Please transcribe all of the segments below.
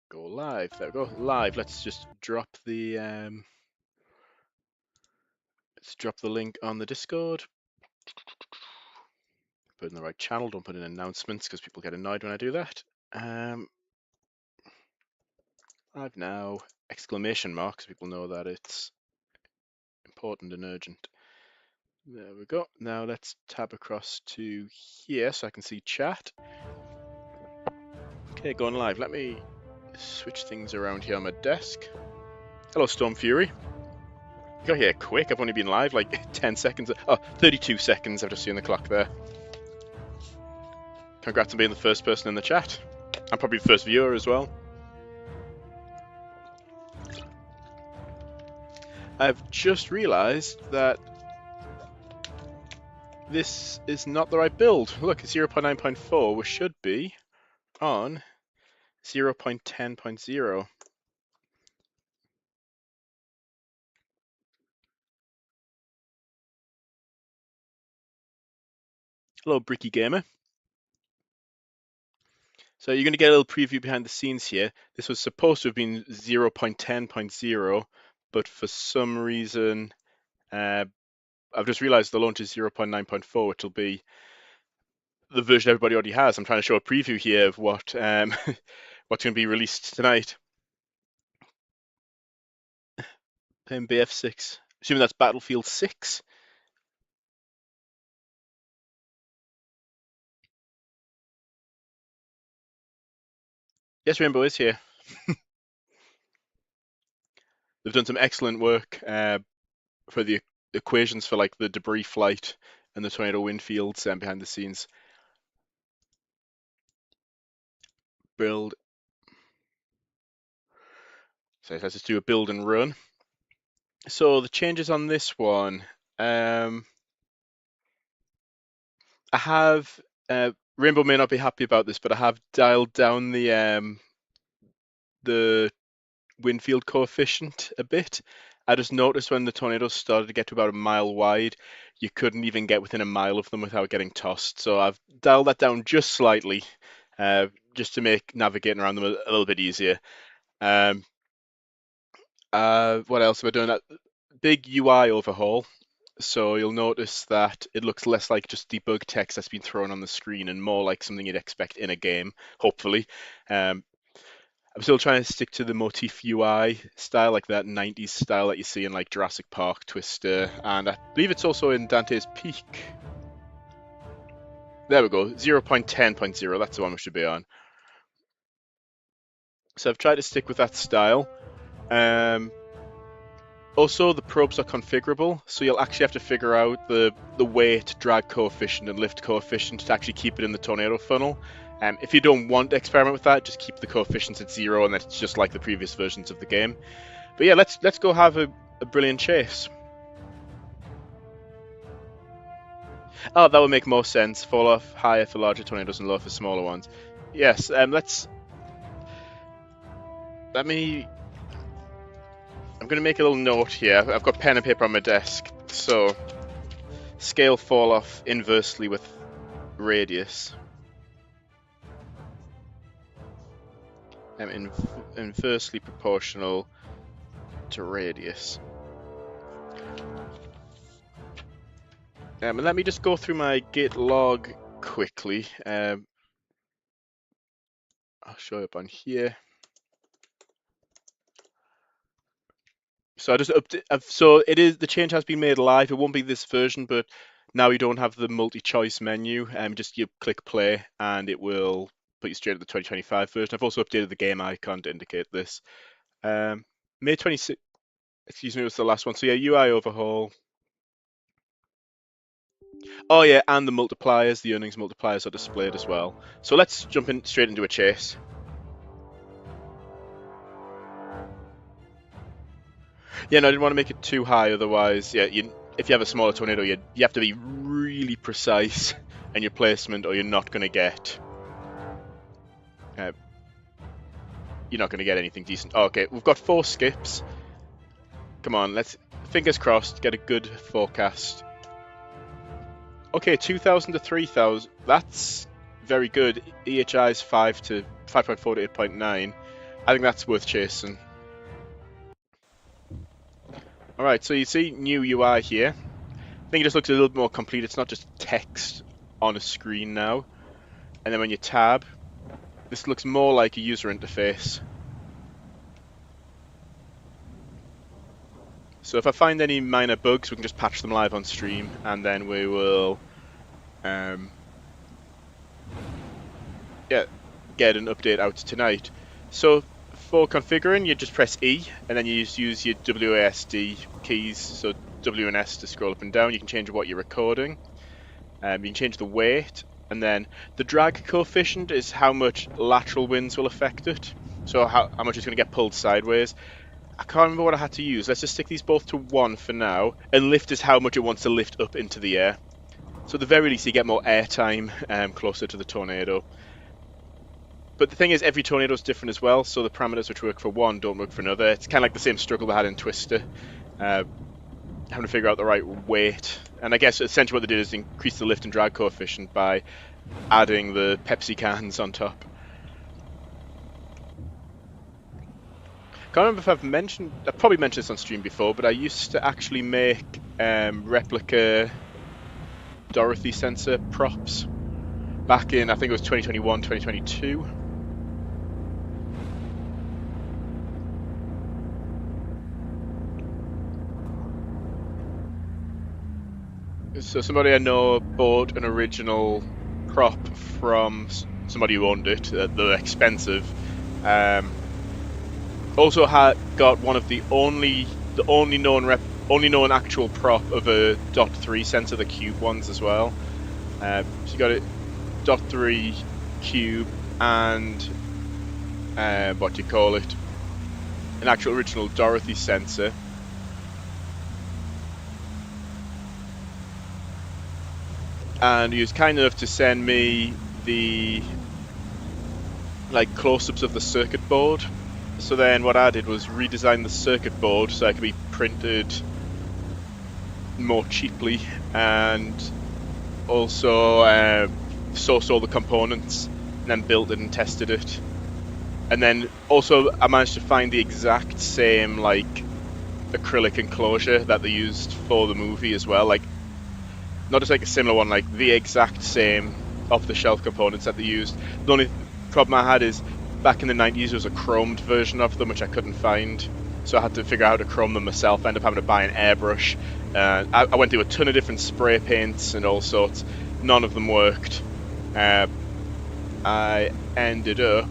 Go live. There we go. Live. Let's just drop the link on the Discord. Put in the right channel. Don't put in announcements because people get annoyed when I do that. Live now. Exclamation mark so people know that it's important and urgent. There we go. Now let's tab across to here so I can see chat. Okay, going live. Let me switch things around here on my desk. Hello, Storm Fury. You got here quick. I've only been live like 10 seconds. Oh, 32 seconds. I've just seen the clock there. Congrats on being the first person in the chat. I'm probably the first viewer as well. I've just realised that this is not the right build. Look, 0.9.4, we should be on 0.10.0. Hello, Bricky Gamer. So you're going to get a little preview behind the scenes here. This was supposed to have been 0.10.0, but for some reason, I've just realised the launch is 0.9.4, which will be the version everybody already has. I'm trying to show a preview here of what what's going to be released tonight. BF6. Assuming that's Battlefield 6. Yes, Rainbow is here. They've done some excellent work for the equations for like the debris flight and the tornado wind fields behind the scenes. Build. So let's just do a build and run. So the changes on this one, I have Rainbow may not be happy about this, but I have dialed down the wind field coefficient a bit. I just noticed when the tornadoes started to get to about a mile wide, you couldn't even get within a mile of them without getting tossed. So I've dialed that down just slightly, just to make navigating around them a little bit easier. What else am I doing? That big UI overhaul. So you'll notice that it looks less like just debug text that's been thrown on the screen and more like something you'd expect in a game, hopefully. I'm still trying to stick to the motif UI style, like that 90s style that you see in like Jurassic Park, Twister, and I believe it's also in Dante's Peak. There we go, 0.10.0, that's the one we should be on. So I've tried to stick with that style. Also, the probes are configurable, so you'll actually have to figure out the weight, drag coefficient, and lift coefficient to actually keep it in the tornado funnel. If you don't want to experiment with that, just keep the coefficients at 0, and that's just like the previous versions of the game. But yeah, let's go have a brilliant chase. Oh, that would make more sense. Fall off higher for larger tornadoes and lower for smaller ones. Yes, let me. I'm going to make a little note here. I've got pen and paper on my desk. So, scale fall off inversely with radius. Inversely proportional to radius. And let me just go through my git log quickly. I'll show you up on here. So I just so it is, the change has been made live. It won't be this version, but now you don't have the multi-choice menu. Just you click play and it will put you straight to the 2025 version. I've also updated the game icon to indicate this. May 26th, excuse me, was the last one. So yeah, UI overhaul. Oh yeah, and the multipliers, the earnings multipliers are displayed as well. So let's jump in straight into a chase. Yeah, no, I didn't want to make it too high, otherwise, yeah, if you have a smaller tornado, you have to be really precise in your placement, or you're not going to get anything decent. Oh, okay, we've got 4 skips. Come on, let's fingers crossed get a good forecast. Okay, 2,000 to 3,000. That's very good. EHI is 5.4 to 8.9. I think that's worth chasing. Alright, so you see new UI here. I think it just looks a little bit more complete. It's not just text on a screen now. And then when you tab, this looks more like a user interface. So if I find any minor bugs, we can just patch them live on stream, and then we will get an update out tonight. So for configuring, you just press E, and then you just use your WASD keys, so W and S to scroll up and down. You can change what you're recording. You can change the weight, and then the drag coefficient is how much lateral winds will affect it. So how much it's going to get pulled sideways. I can't remember what I had to use. Let's just stick these both to 1 for now, and lift is how much it wants to lift up into the air. So at the very least, you get more airtime closer to the tornado. But the thing is, every tornado is different as well, so the parameters which work for one don't work for another. It's kind of like the same struggle we had in Twister, having to figure out the right weight. And I guess essentially what they did is increase the lift and drag coefficient by adding the Pepsi cans on top. Can't remember if I've probably mentioned this on stream before, but I used to actually make replica Dorothy sensor props back in, I think it was 2021, 2022. So somebody I know bought an original prop from somebody who owned it. They're expensive. Also got one of the only known actual prop of a .3 sensor, the cube ones as well. So you got a .3 cube and what do you call it? An actual original Dorothy sensor. And he was kind enough to send me the close-ups of the circuit board. So then what I did was redesign the circuit board so it could be printed more cheaply, and also sourced all the components and then built it and tested it. And then also I managed to find the exact same acrylic enclosure that they used for the movie as well. Not just a similar one, the exact same off-the-shelf components that they used. The only problem I had is back in the 90s there was a chromed version of them which I couldn't find, so I had to figure out how to chrome them myself. I ended up having to buy an airbrush. I went through a ton of different spray paints and all sorts. None of them worked. I ended up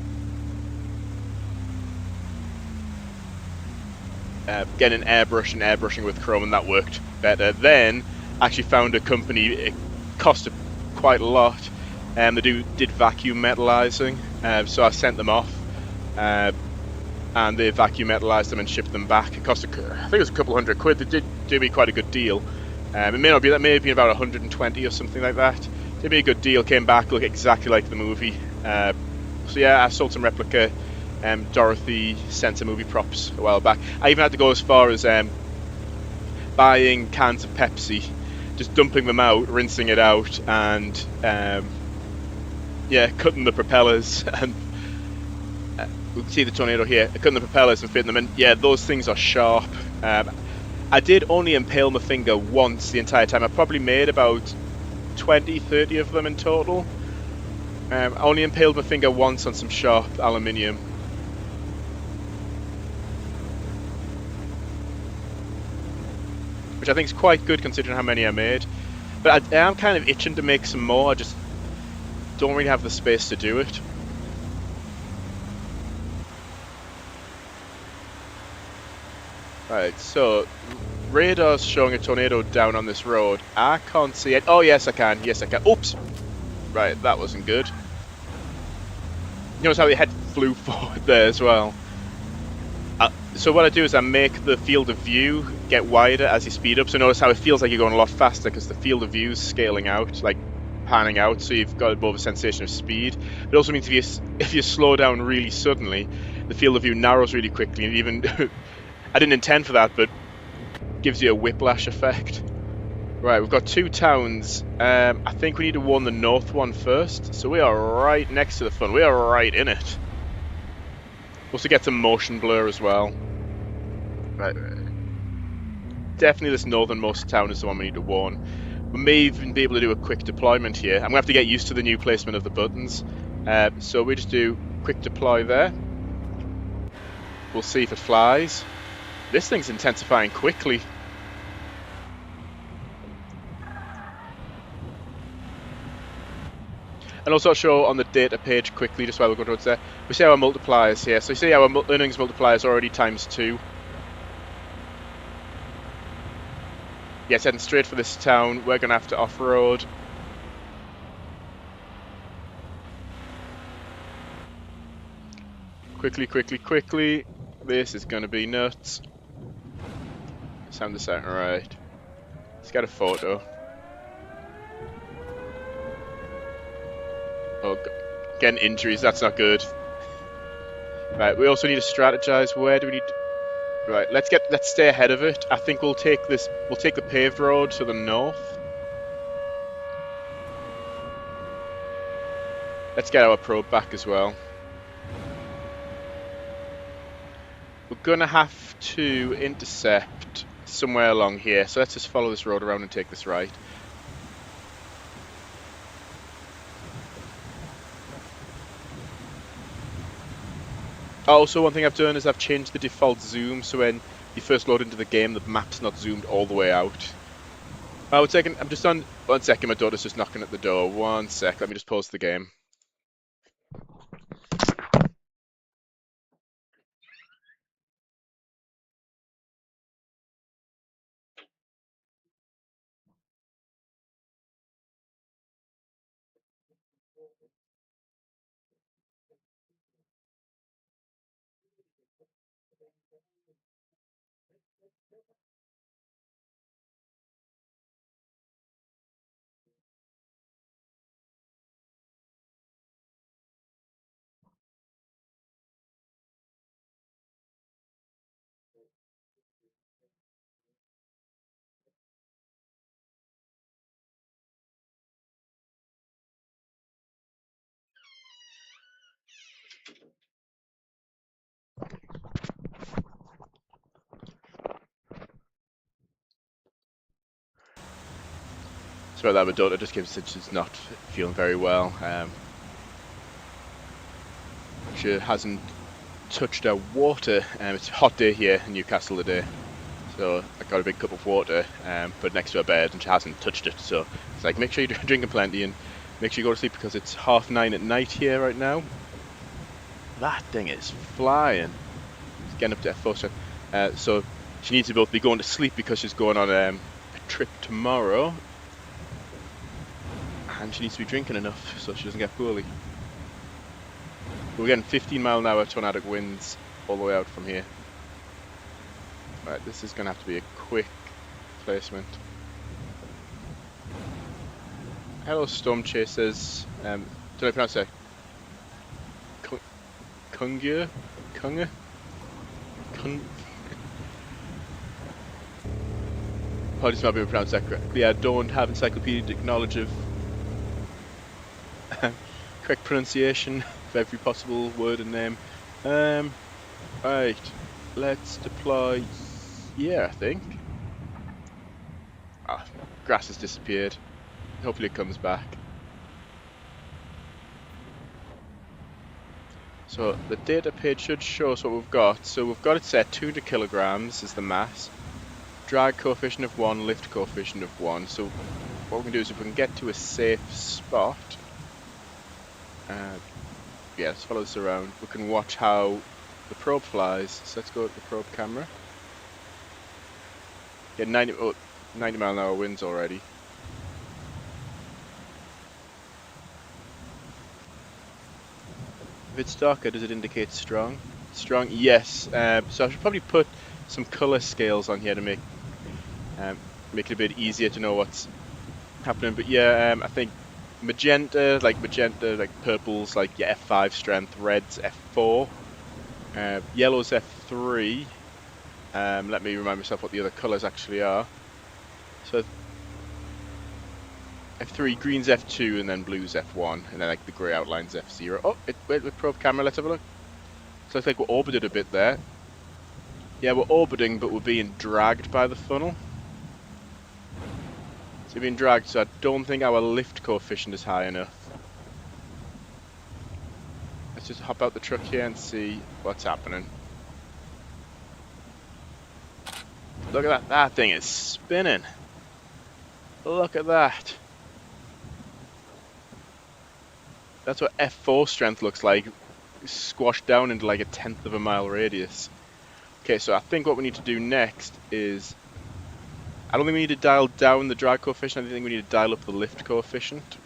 getting an airbrush and airbrushing with chrome, and that worked better. Then actually found a company. It costed quite a lot, and they did vacuum metallizing. So I sent them off, and they vacuum metallized them and shipped them back. It cost I think it was a couple £100. They did do me quite a good deal. It may not be that, may have been about 120 or something like that. Did me a good deal. Came back, looked exactly like the movie. So yeah, I sold some replica Dorothy sensor movie props a while back. I even had to go as far as buying cans of Pepsi, just dumping them out, rinsing it out, and cutting the propellers. And we can see the tornado here. Cutting the propellers and fitting them in. Yeah, those things are sharp. I did only impale my finger once the entire time. I probably made about 20, 30 of them in total. I only impaled my finger once on some sharp aluminium. Which I think is quite good considering how many I made. But I am kind of itching to make some more. I just don't really have the space to do it. Right, so radar's showing a tornado down on this road. I can't see it. Oh yes I can, yes I can. Oops! Right, that wasn't good. Notice how the head flew forward there as well. So what I do is I make the field of view get wider as you speed up. So notice how it feels like you're going a lot faster because the field of view is scaling out, panning out. So you've got more of a sensation of speed. It also means if you slow down really suddenly, the field of view narrows really quickly. And even I didn't intend for that, but gives you a whiplash effect. Right, we've got two towns. I think we need to warn the north one first. So we are right next to the fun. We are right in it. Also get some motion blur as well. Right. Definitely this northernmost town is the one we need to warn. We may even be able to do a quick deployment here. I'm going to have to get used to the new placement of the buttons. So we just do quick deploy there. We'll see if it flies. This thing's intensifying quickly. And also I'll show on the data page quickly, just while we're going towards there. We see our multipliers here. So you see our earnings multiplier is already ×2. Yeah, it's heading straight for this town. We're going to have to off-road. Quickly, quickly, quickly. This is going to be nuts. Sound this out right. Let's get a photo. Oh, getting injuries, that's not good. Right, we also need to strategize. Where do we need to... Right, let's stay ahead of it. I think we'll take the paved road to the north. Let's get our probe back as well. We're gonna have to intercept somewhere along here, so let's just follow this road around and take this right. Also, one thing I've done is I've changed the default zoom, so when you first load into the game, the map's not zoomed all the way out. Oh, one second, I'm just on... 1 second, my daughter's just knocking at the door. 1 sec, let me just pause the game. Sorry about that, my daughter just came since she's not feeling very well. She hasn't touched her water. It's a hot day here in Newcastle today, so I got a big cup of water, put it next to her bed, and she hasn't touched it. So it's like, make sure you're drinking plenty and make sure you go to sleep, because it's 9:30 at night here right now. That thing is flying. It's getting up to F4 strength. So she needs to both be going to sleep because she's going on a trip tomorrow, and she needs to be drinking enough so she doesn't get poorly. We're getting 15-mile-an-hour tornadic winds all the way out from here. Right, this is going to have to be a quick placement. Hello, Storm Chasers. Don't I pronounce that? Kunga? Kunga? Apologies if I'm not pronounced that correctly. I don't have encyclopedic knowledge of correct pronunciation of every possible word and name. Right, let's deploy here, I think. Ah, grass has disappeared. Hopefully it comes back. So the data page should show us what we've got. So we've got it set 200 kilograms is the mass. Drag coefficient of 1, lift coefficient of 1. So what we can do is, if we can get to a safe spot, yeah, let's follow this around. We can watch how the probe flies. So let's go to the probe camera. Yeah, 90 mile-an-hour winds already. If it's darker, does it indicate strong? Strong, yes. So I should probably put some color scales on here to make it a bit easier to know what's happening. But yeah, I think magenta, like purple's like, yeah, F5 strength, red's F4, yellow's F3. Let me remind myself what the other colors actually are. So F3, green's F2, and then blue's F1, and then like the grey outline's F0. Oh, wait, with probe camera, let's have a look. So I think we're orbited a bit there. Yeah, we're orbiting, but we're being dragged by the funnel. So we're being dragged, so I don't think our lift coefficient is high enough. Let's just hop out the truck here and see what's happening. Look at that. That thing is spinning. Look at that. That's what F4 strength looks like. Squashed down into like a 1/10 of a mile radius. Okay, so I think what we need to do next is... I don't think we need to dial down the drag coefficient. I think we need to dial up the lift coefficient.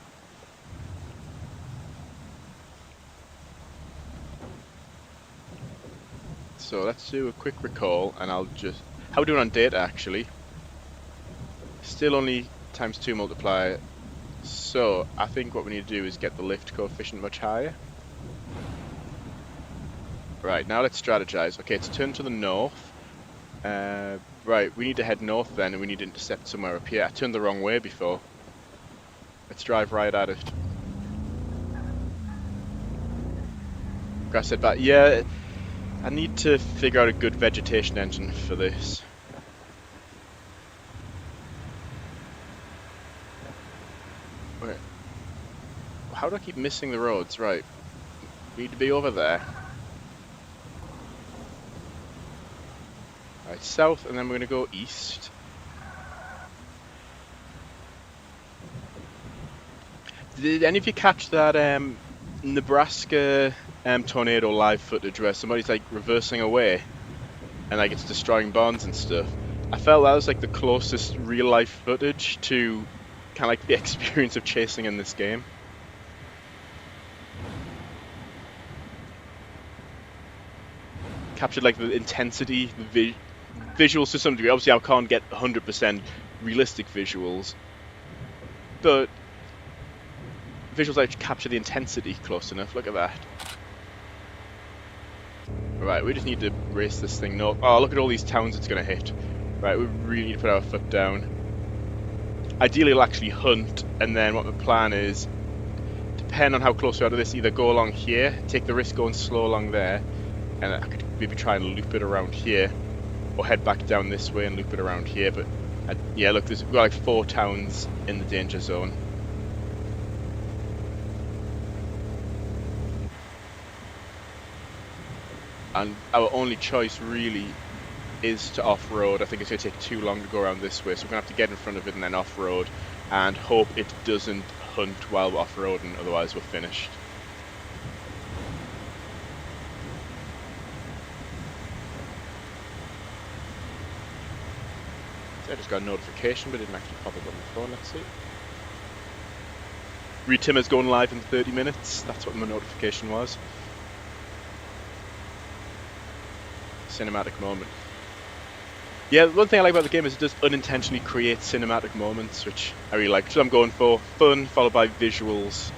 So let's do a quick recall, and I'll just... How are we doing on data, actually? Still only ×2 multiplier. So I think what we need to do is get the lift coefficient much higher. Right, now let's strategize. Okay, it's turned to the north. Right, we need to head north then, and we need to intercept somewhere up here. I turned the wrong way before. Let's drive right at it. Grass said back. Yeah, I need to figure out a good vegetation engine for this. Wait. How do I keep missing the roads? Right. We need to be over there. Right, south, and then we're going to go east. Did any of you catch that Nebraska tornado live footage where somebody's like reversing away and like it's destroying barns and stuff? I felt that was like the closest real life footage to kind of like the experience of chasing in this game. Captured like the intensity, the visuals to some degree. Obviously I can't get 100% realistic visuals, but visuals like capture the intensity close enough. Look at that. Right, we just need to race this thing north. Oh, look at all these towns it's going to hit. Right, we really need to put our foot down. Ideally we'll actually hunt, and then what the plan is, depending on how close we are to this, either go along here, take the risk going slow along there, and I could maybe try and loop it around here, or head back down this way and loop it around here. But yeah, look, we've got like 4 towns in the danger zone. And our only choice really is to off-road. I think it's going to take too long to go around this way, so we're going to have to get in front of it and then off-road, and hope it doesn't hunt while we're off-roading, otherwise we're finished. So I just got a notification, but it didn't actually pop up on the phone. Let's see. Reed Timmer's going live in 30 minutes. That's what my notification was. Cinematic moment. Yeah, one thing I like about the game is it does unintentionally create cinematic moments, which I really like. So I'm going for fun, followed by visuals,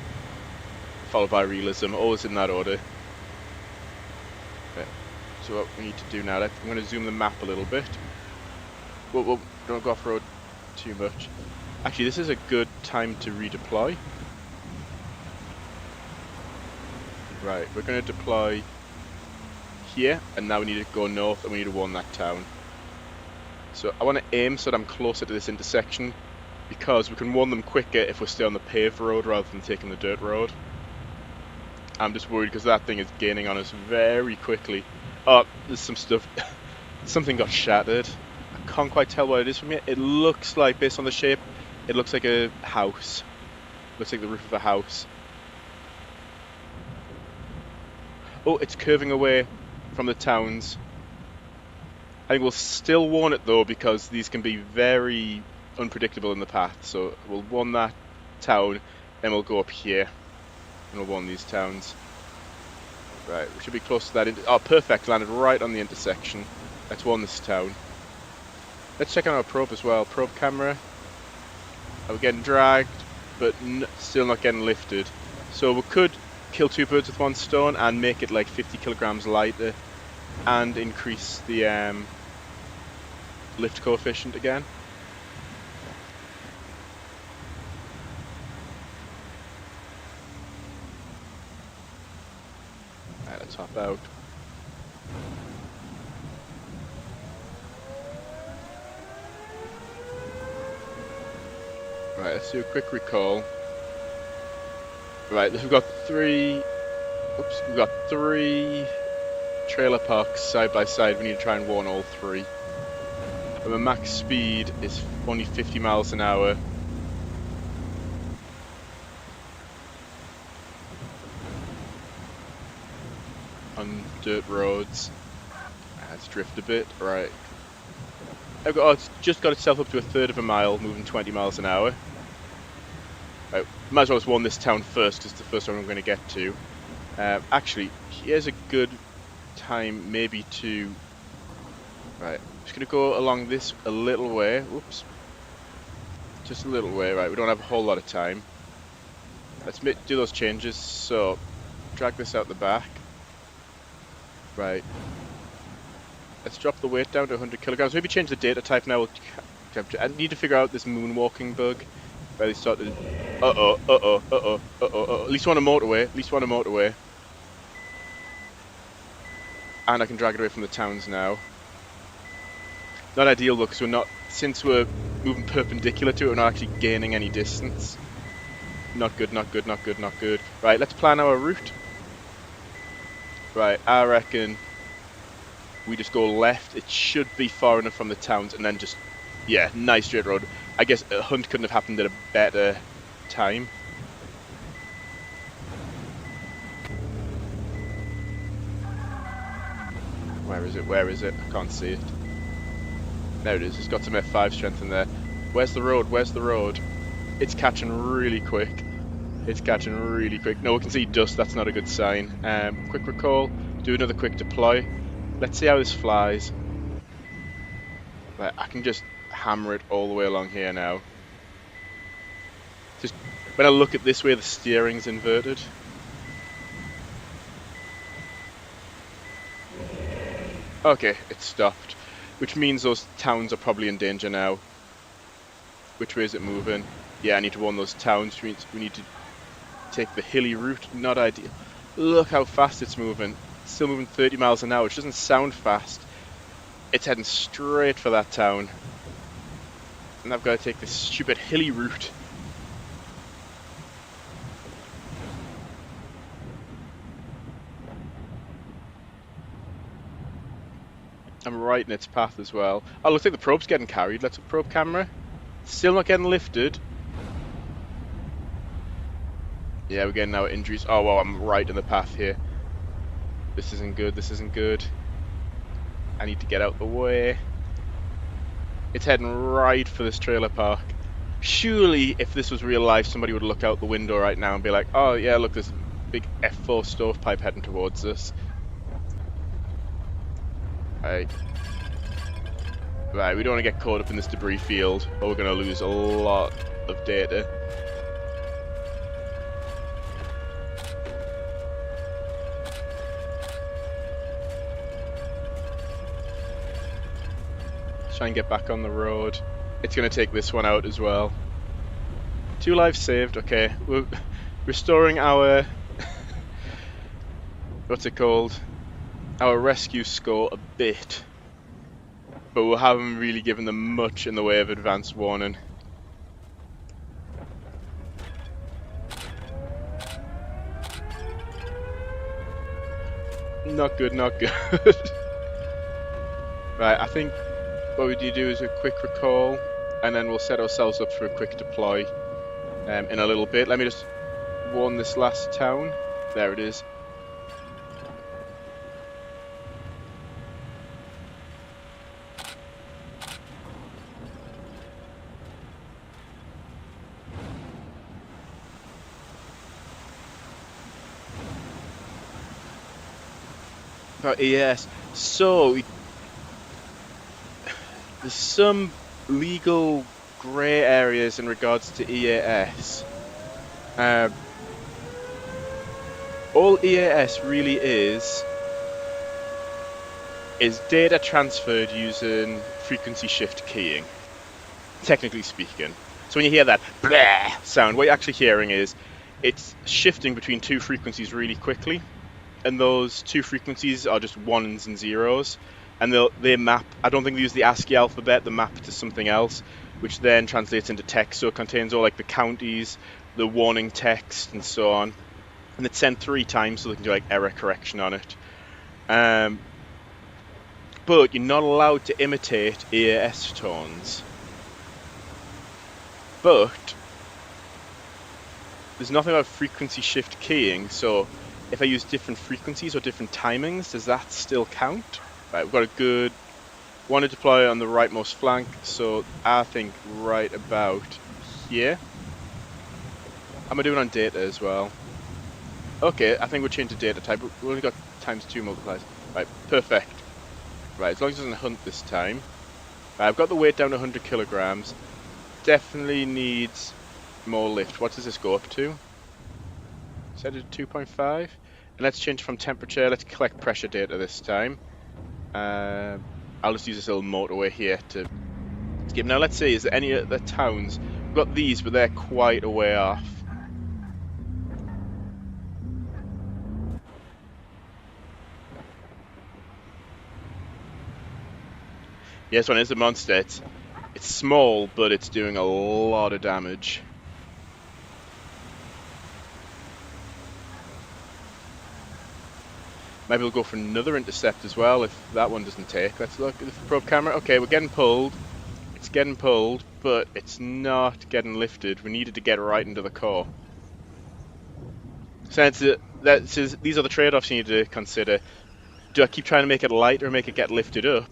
followed by realism, always in that order. Okay. So what we need to do now, I'm going to zoom the map a little bit. Whoa, don't go off-road too much. Actually, this is a good time to redeploy. Right, we're going to deploy here, and now we need to go north, and we need to warn that town. So I want to aim so that I'm closer to this intersection, because we can warn them quicker if we stay on the paved road rather than taking the dirt road. I'm just worried because that thing is gaining on us very quickly. Oh, there's some stuff. Something got shattered. I can't quite tell what it is from here. It looks like, based on the shape, it looks like a house. Looks like the roof of a house. Oh, it's curving away from the towns. I think we'll still warn it though, because these can be very unpredictable in the path. So we'll warn that town, then we'll go up here and we'll warn these towns. Right, we should be close to that. Oh, perfect, landed right on the intersection. Let's warn this town. Let's check on our probe as well. Probe camera. We're getting dragged, but still not getting lifted. So we could kill 2 birds with 1 stone and make it like 50 kilograms lighter and increase the lift coefficient again. Alright, let's hop out. Right, let's do a quick recall. Right, we've got three trailer parks side by side. We need to try and warn all three. And the max speed is only 50 miles an hour. On dirt roads. Let's drift a bit. Right. It's just got itself up to a third of a mile, moving 20 miles an hour. Right, might as well just warn this town first, because it's the first one I'm going to get to. Actually, here's a good time maybe to... Right, I'm just going to go along this a little way. Whoops. Just a little way, right, we don't have a whole lot of time. Let's do those changes. So, drag this out the back. Right. Let's drop the weight down to 100 kilograms. Maybe change the data type now. I need to figure out this moonwalking bug. Where they start to... Uh-oh. At least one a motorway. And I can drag it away from the towns now. Not ideal though, because since we're moving perpendicular to it, we're not actually gaining any distance. Not good. Right, let's plan our route. Right, I reckon we just go left. It should be far enough from the towns, and then just, yeah, nice straight road. I guess a hunt couldn't have happened at a better time. Where is it? I can't see it. There it is. It's got some F5 strength in there. Where's the road? It's catching really quick. No, we can see dust. That's not a good sign. Quick recall. Do another quick deploy. Let's see how this flies. Right, I can just hammer it all the way along here now. Just when I look at this way, the steering's inverted. Okay, it stopped. Which means those towns are probably in danger now. Which way is it moving? Yeah, I need to warn those towns, which means we need to take the hilly route. Not ideal. Look how fast it's moving. It's still moving 30 miles an hour, which doesn't sound fast. It's heading straight for that town. And I've got to take this stupid hilly route. I'm right in its path as well. Oh, looks like the probe's getting carried. Let's have a probe camera. Still not getting lifted. Yeah, we're getting our injuries. Oh, well, I'm right in the path here. This isn't good. I need to get out the way. It's heading right for this trailer park. Surely, if this was real life, somebody would look out the window right now and be like, oh, yeah, look, there's a big F4 stovepipe heading towards us. Right, we don't want to get caught up in this debris field, or we're going to lose a lot of data. Let's try and get back on the road. It's going to take this one out as well. 2 lives saved, okay. We're restoring our... what's it called? Our rescue score a bit. But we haven't really given them much in the way of advanced warning. Not good. Right, I think what we do is a quick recall, and then we'll set ourselves up for a quick deploy in a little bit. Let me just warn this last town. There it is. About EAS. So there's some legal grey areas in regards to EAS. All EAS really is data transferred using frequency shift keying, technically speaking. So when you hear that blah sound, what you're actually hearing is it's shifting between 2 frequencies really quickly. and those two frequencies are just ones and zeros, and they map. I don't think they use the ASCII alphabet. They map to something else, which then translates into text. So it contains all like the counties, the warning text, and so on. And it's sent 3 times, so they can do like error correction on it. But you're not allowed to imitate AAS tones. But there's nothing about frequency shift keying, so if I use different frequencies or different timings, does that still count? Right, we've got a good one to deploy on the rightmost flank, so I think right about here. How am I doing on data as well? Okay, I think we'll change the data type. We've only got ×2 multipliers. Right, perfect. Right, as long as it doesn't hunt this time. Right, I've got the weight down to 100 kilograms. Definitely needs more lift. What does this go up to? Set it to 2.5. And let's change from temperature. Let's collect pressure data this time. I'll just use this little motorway here to skip. Now let's see, is there any other towns? We've got these, but they're quite a way off. Yeah, this one is a monster. It's small, but it's doing a lot of damage. Maybe we'll go for another intercept as well if that one doesn't take. Let's look at the probe camera. Okay, we're getting pulled. It's getting pulled, but it's not getting lifted. We needed to get right into the core. So these are the trade-offs you need to consider. Do I keep trying to make it light or make it get lifted up?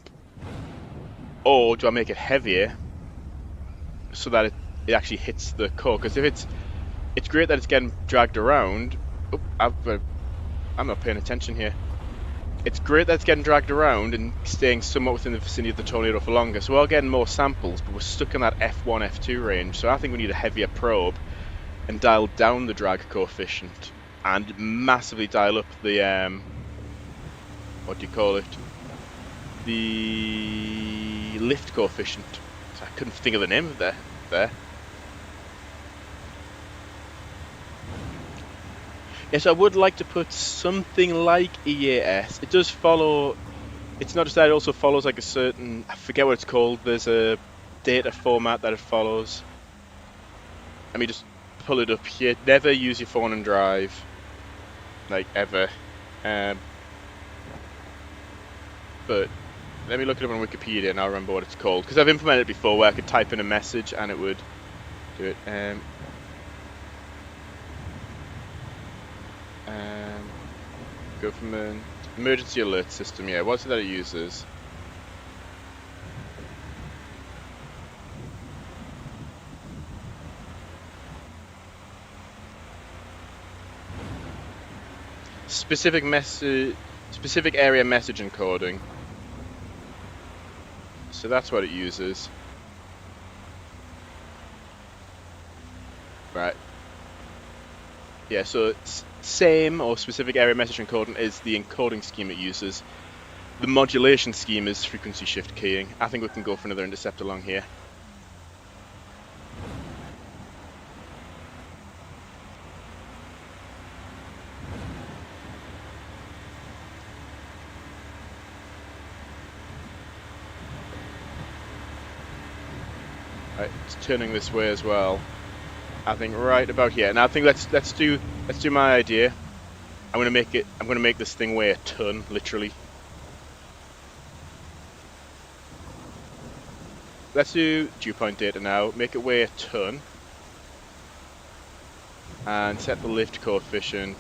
Or do I make it heavier so that it actually hits the core? Because if it's great that it's getting dragged around. Oh, I'm not paying attention here. It's great that it's getting dragged around and staying somewhat within the vicinity of the tornado for longer. So we're getting more samples, but we're stuck in that F1, F2 range. So I think we need a heavier probe and dial down the drag coefficient and massively dial up the what do you call it? The lift coefficient. So I couldn't think of the name of there. Yes, I would like to put something like EAS. It does follow. It's not just that; it also follows like a certain. I forget what it's called. There's a data format that it follows. Let me just pull it up here. Never use your phone and drive, like ever. But let me look it up on Wikipedia and I'll remember what it's called, because I've implemented it before where I could type in a message and it would do it. Go from an emergency alert system. Yeah, what's it that it uses? Specific area message encoding. So that's what it uses. Right. Yeah, so it's same or specific area message encoding is the encoding scheme it uses. The modulation scheme is frequency shift keying. I think we can go for another intercept along here. Right, it's turning this way as well. I think right about here. And I think let's do my idea. I'm gonna make this thing weigh a ton, literally. Let's do dew point data now. Make it weigh a ton. And set the lift coefficient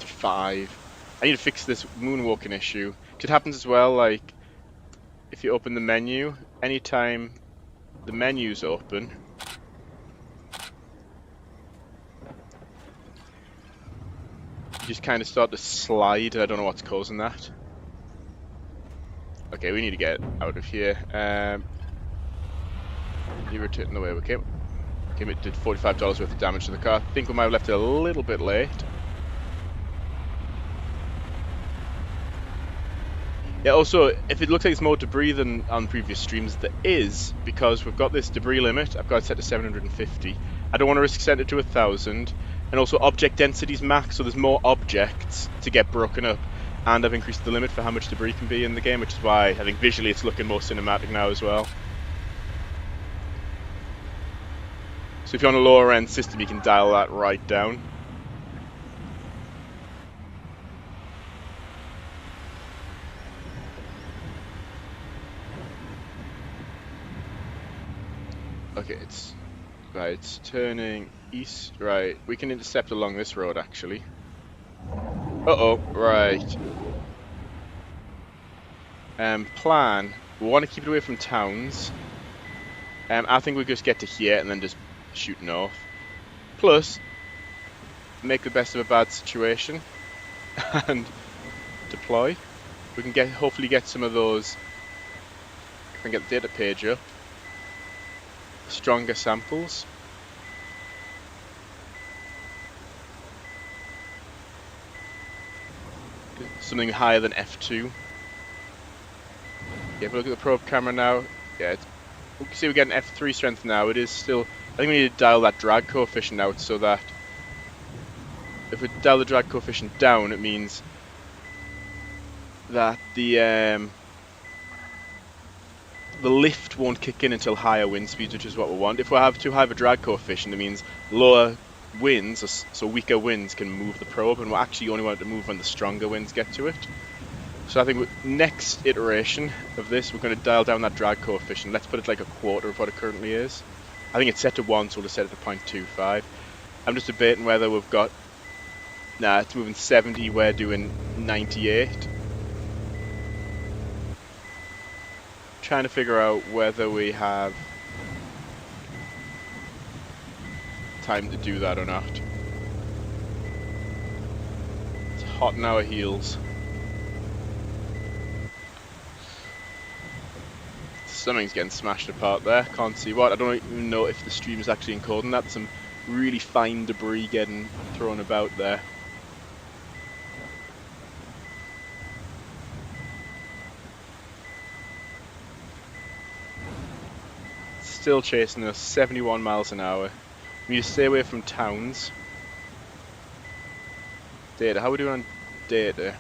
to 5. I need to fix this moonwalking issue. It happens as well, like if you open the menu, anytime the menu's open, you just kind of start to slide. I don't know what's causing that. Okay, we need to get out of here. You return the way we came. It did $45 worth of damage to the car. I think we might have left it a little bit late. Yeah, also, if it looks like it's more debris than on previous streams, there is, because we've got this debris limit. I've got it set to 750. I don't want to risk setting it to 1,000. And also object density's max, so there's more objects to get broken up. And I've increased the limit for how much debris can be in the game, which is why I think visually it's looking more cinematic now as well. So if you're on a lower end system, you can dial that right down. Okay, it's right, it's turning east. Right, we can intercept along this road actually. Uh-oh, right. Plan. We want to keep it away from towns. I think we just get to here and then just shoot north. Plus, make the best of a bad situation and deploy. We can hopefully get some of those. If I can get the data page up. Stronger samples. Something higher than F2. Yeah, if we look at the probe camera now, yeah, we can see we're getting F3 strength now. It is still, I think we need to dial that drag coefficient out so that if we dial the drag coefficient down, it means that the lift won't kick in until higher wind speeds, which is what we want. If we have too high of a drag coefficient, it means lower winds, so weaker winds, can move the probe, and we actually only want it to move when the stronger winds get to it. So I think next iteration of this, we're going to dial down that drag coefficient. Let's put it like a quarter of what it currently is. I think it's set to 1, so we'll just set it to 0.25. I'm just debating whether we've got... Nah, it's moving 70, we're doing 98. Trying to figure out whether we have time to do that or not. It's hot in our heels. Something's getting smashed apart there. Can't see what. I don't even know if the stream is actually encoding that. There's some really fine debris getting thrown about there. Still chasing us, 71 miles an hour. We need to stay away from towns. Data, how are we doing on data?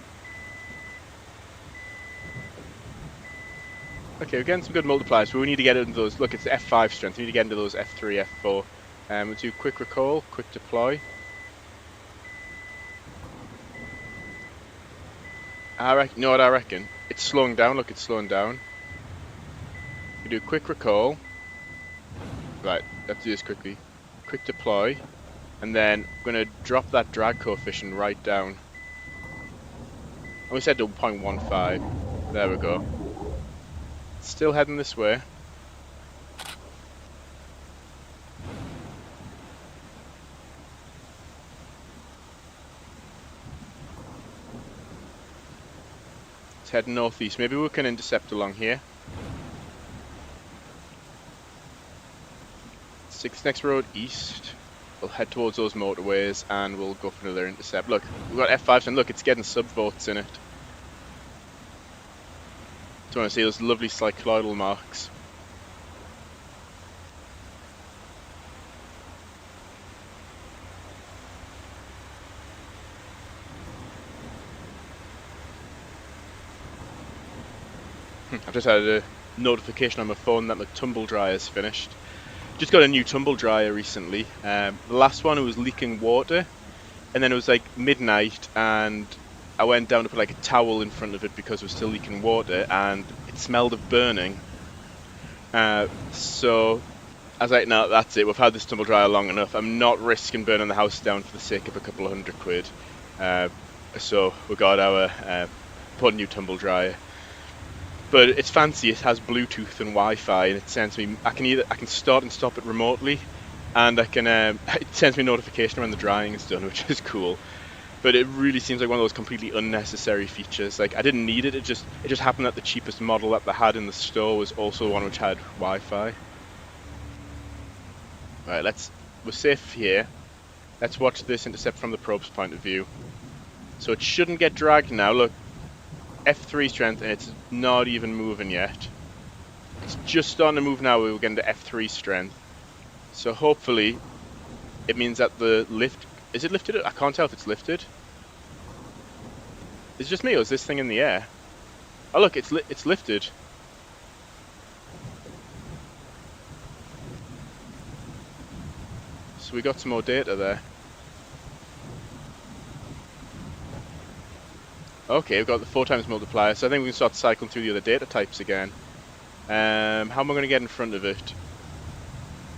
Okay, we're getting some good multipliers, but we need to get into those. Look, it's F5 strength. We need to get into those F3, F4. We'll do quick recall, quick deploy. I reckon, you know what I reckon? It's slowing down. Look, it's slowing down. We do quick recall. Right, let's do this quickly. Quick deploy. And then we're going to drop that drag coefficient right down. And we said to 0.15. There we go. Still heading this way. It's heading northeast. Maybe we can intercept along here. 6 next road east. We'll head towards those motorways and we'll go for another intercept. Look, we've got F5 and look, it's getting subvotes in it. Do you want to see those lovely cycloidal marks? I've just had a notification on my phone that my tumble dryer is finished. Just got a new tumble dryer recently. The last one, it was leaking water, and then it was like midnight, and I went down to put like a towel in front of it because it was still leaking water, and it smelled of burning. So I was like, no, that's it. We've had this tumble dryer long enough. I'm not risking burning the house down for the sake of a couple of £100. So we got our put a new tumble dryer. But it's fancy. It has Bluetooth and Wi-Fi, and it sends me. I can start and stop it remotely, and I can. It sends me a notification when the drying is done, which is cool. But it really seems like one of those completely unnecessary features. Like I didn't need it. It just happened that the cheapest model that they had in the store was also one which had Wi-Fi. Right, we're safe here. Let's watch this intercept from the probe's point of view. So it shouldn't get dragged now. Look. F3 strength, and it's not even moving yet. It's just starting to move now. We're getting to F3 strength. So hopefully it means that the lift... Is it lifted? I can't tell if it's lifted. Is it just me, or is this thing in the air? Oh look, it's lifted. So we got some more data there. Okay, we've got the 4 times multiplier, so I think we can start cycling through the other data types again. How am I going to get in front of it?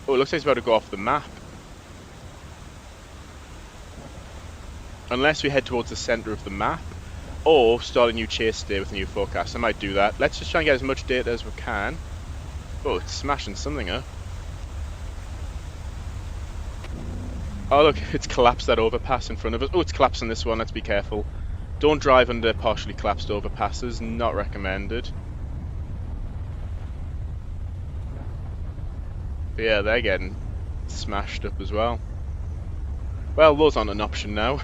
Oh, it looks like it's about to go off the map. Unless we head towards the centre of the map, or start a new chase day with a new forecast. I might do that. Let's just try and get as much data as we can. Oh, it's smashing something up. Oh look, it's collapsed that overpass in front of us. Oh, it's collapsing this one, let's be careful. Don't drive under partially collapsed overpasses, not recommended. But yeah, they're getting smashed up as well. Well, those aren't an option now.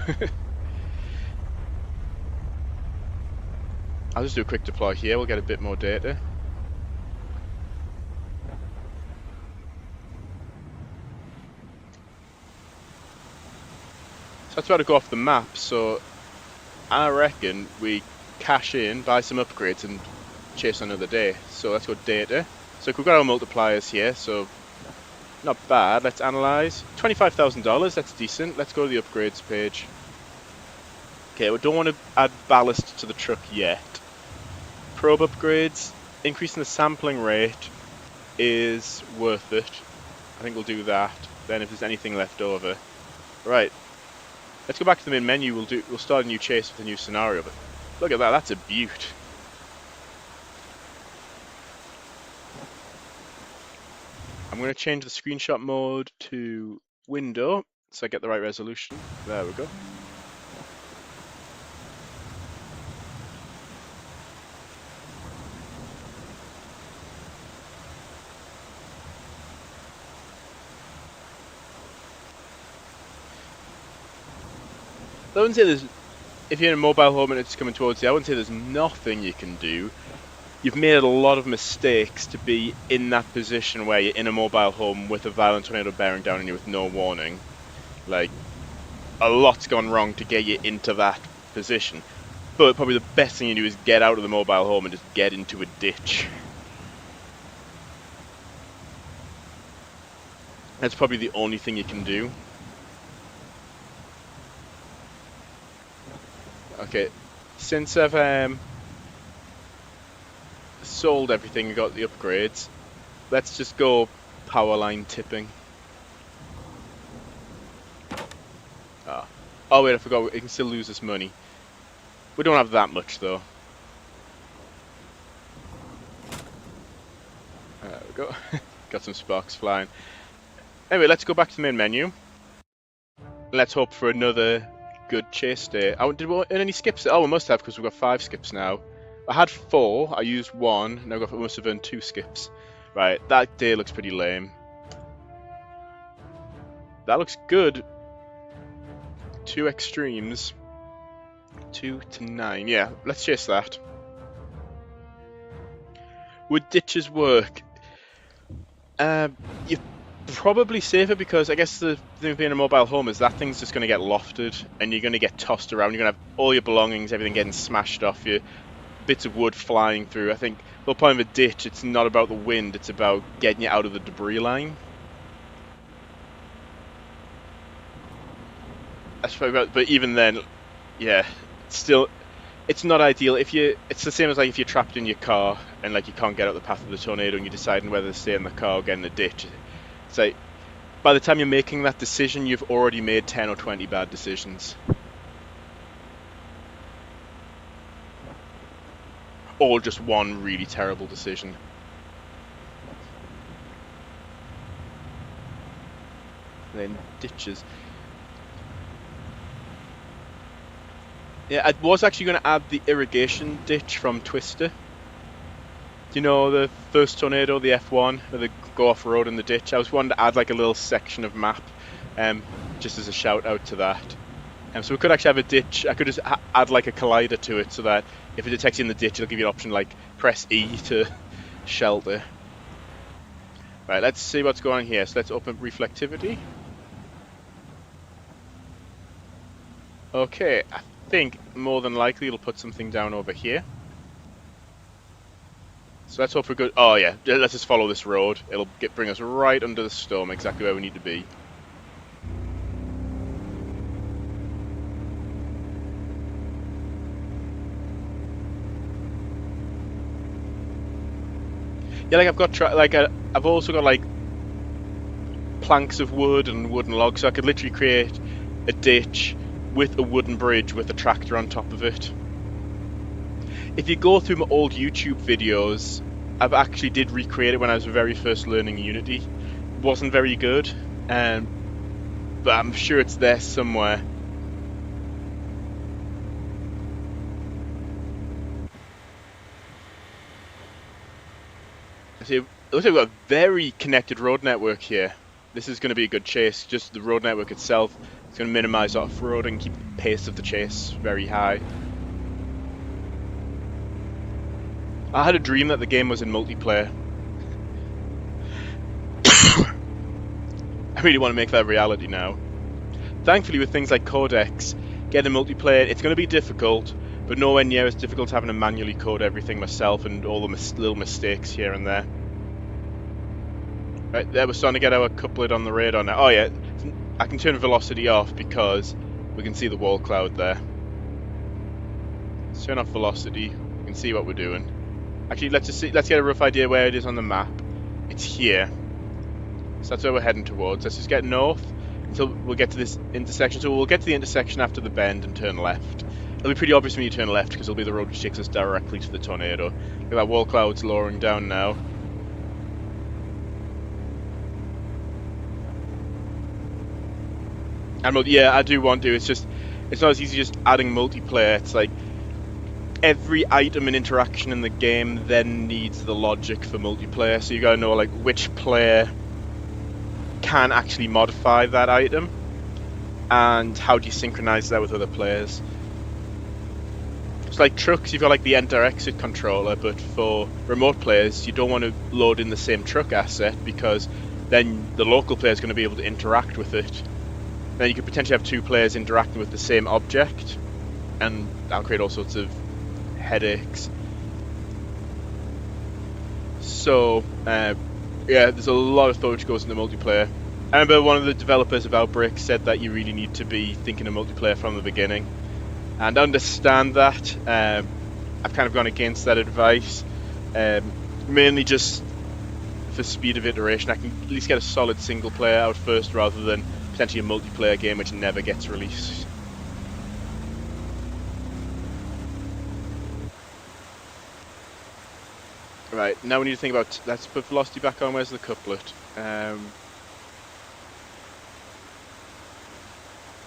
I'll just do a quick deploy here, we'll get a bit more data. So that's about to go off the map, so I reckon we cash in, buy some upgrades and chase another day. So let's go data. So we've got our multipliers here, so not bad. Let's analyze. $25,000, that's decent. Let's go to the upgrades page. Okay, we don't want to add ballast to the truck yet. Probe upgrades, increasing the sampling rate is worth it. I think we'll do that. Then if there's anything left over. Right. Let's go back to the main menu. We'll start a new chase with a new scenario. But look at that, that's a beaut. I'm going to change the screenshot mode to window so I get the right resolution. There we go. I wouldn't say there's, if you're in a mobile home and it's coming towards you, I wouldn't say there's nothing you can do. You've made a lot of mistakes to be in that position where you're in a mobile home with a violent tornado bearing down on you with no warning. Like, a lot's gone wrong to get you into that position. But probably the best thing you do is get out of the mobile home and just get into a ditch. That's probably the only thing you can do. Okay, since I've sold everything and got the upgrades, let's just go power line tipping. Oh wait, I forgot, we can still lose this money. We don't have that much though. There we go. Got some sparks flying. Anyway, let's go back to the main menu. Let's hope for another good chase day. Did we earn any skips? Oh, we must have, because we've got 5 skips now. I had 4, I used 1, now we must have earned 2 skips. Right, that day looks pretty lame. That looks good. 2 extremes. 2 to 9. Yeah, let's chase that. Would ditches work? You're probably safer, because I guess the thing with being a mobile home is that thing's just going to get lofted and you're going to get tossed around. You're going to have all your belongings, everything getting smashed off you, bits of wood flying through. I think the whole point of a ditch, it's not about the wind, it's about getting you out of the debris line. That's probably about, but even then, yeah, it's not ideal. It's the same as like if you're trapped in your car and like you can't get out the path of the tornado and you're deciding whether to stay in the car or get in the ditch. It's like, by the time you're making that decision, you've already made 10 or 20 bad decisions. Or just one really terrible decision. And then ditches. Yeah, I was actually going to add the irrigation ditch from Twister. Do you know the first tornado, the F1, where they go off-road in the ditch? I was wanting to add like a little section of map, just as a shout out to that. So we could actually have a ditch. I could just add like a collider to it so that if it detects you in the ditch, it'll give you an option like press E to shelter. Right, let's see what's going on here. So let's open reflectivity. Okay, I think more than likely it'll put something down over here. So let's hope for good. Oh yeah, let's just follow this road. It'll bring us right under the storm, exactly where we need to be. Yeah, like I've got I've also got like planks of wood and wooden logs, so I could literally create a ditch with a wooden bridge with a tractor on top of it. If you go through my old YouTube videos, I've actually did recreate it when I was very first learning Unity. It wasn't very good, but I'm sure it's there somewhere. See, it looks like we've got a very connected road network here. This is going to be a good chase. Just the road network itself is going to minimize off-road and keep the pace of the chase very high. I had a dream that the game was in multiplayer. I really want to make that reality now. Thankfully, with things like codecs, getting multiplayer, it's going to be difficult, but nowhere near as difficult having to manually code everything myself and all the little mistakes here and there. Right, there we're starting to get our couplet on the radar now. Oh yeah, I can turn velocity off because we can see the wall cloud there. Let's turn off velocity. We can see what we're doing. Actually, let's get a rough idea where it is on the map. It's here. So that's where we're heading towards. Let's just get north until we'll get to this intersection. So we'll get to the intersection after the bend and turn left. It'll be pretty obvious when you turn left because it'll be the road which takes us directly to the tornado. Look at that wall cloud's lowering down now. And yeah, I do want to. It's not as easy just adding multiplayer. It's like every item and interaction in the game then needs the logic for multiplayer. So you gotta know like which player can actually modify that item and how do you synchronize that with other players. It's like trucks, you've got like the enter-exit controller, but for remote players you don't want to load in the same truck asset because then the local player is going to be able to interact with it. Then you could potentially have two players interacting with the same object, and that'll create all sorts of headaches. So, yeah, there's a lot of thought which goes into multiplayer. I remember one of the developers of Outbreak said that you really need to be thinking of multiplayer from the beginning, and understand that. I've kind of gone against that advice, mainly just for speed of iteration. I can at least get a solid single player out first rather than potentially a multiplayer game which never gets released. Right, now we need to think about, let's put velocity back on. Where's the couplet?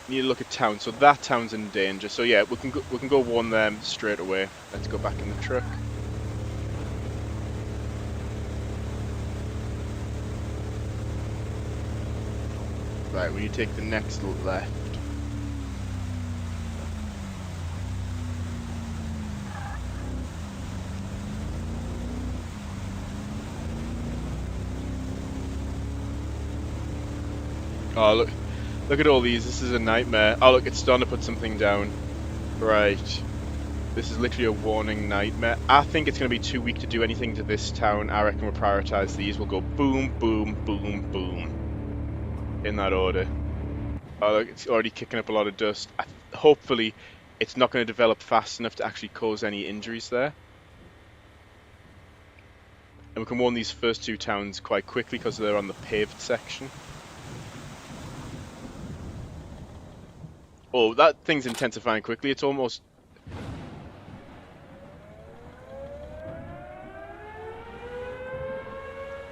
Need to look at town. So that town's in danger. So yeah, we can go warn them straight away. Let's go back in the truck. Right, we need to take the next left. Oh look at all these. This is a nightmare. Oh look, it's starting to put something down. Right. This is literally a warning nightmare. I think it's going to be too weak to do anything to this town. I reckon we'll prioritize these. We'll go boom, boom, boom, boom. In that order. Oh look, it's already kicking up a lot of dust. Hopefully it's not going to develop fast enough to actually cause any injuries there. And we can warn these first two towns quite quickly because they're on the paved section. Oh, that thing's intensifying quickly. It's almost...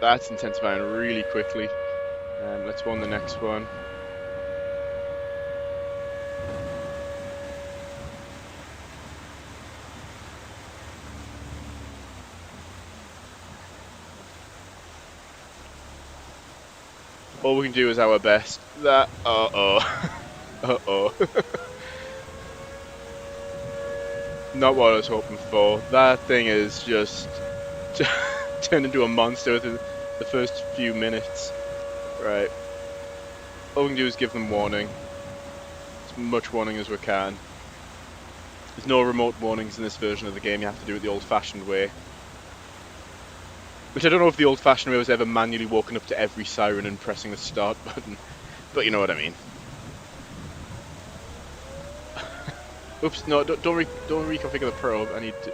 That's intensifying really quickly. Let's warn the next one. All we can do is our best. That... Uh-oh. Uh-oh. Not what I was hoping for. That thing is just turned into a monster within the first few minutes. Right. All we can do is give them warning. as much warning as we can. There's no remote warnings in this version of the game. You have to do it the old-fashioned way. Which I don't know if the old-fashioned way was ever manually walking up to every siren and pressing the start button. But you know what I mean. Oops, no, don't reconfigure the probe. I need to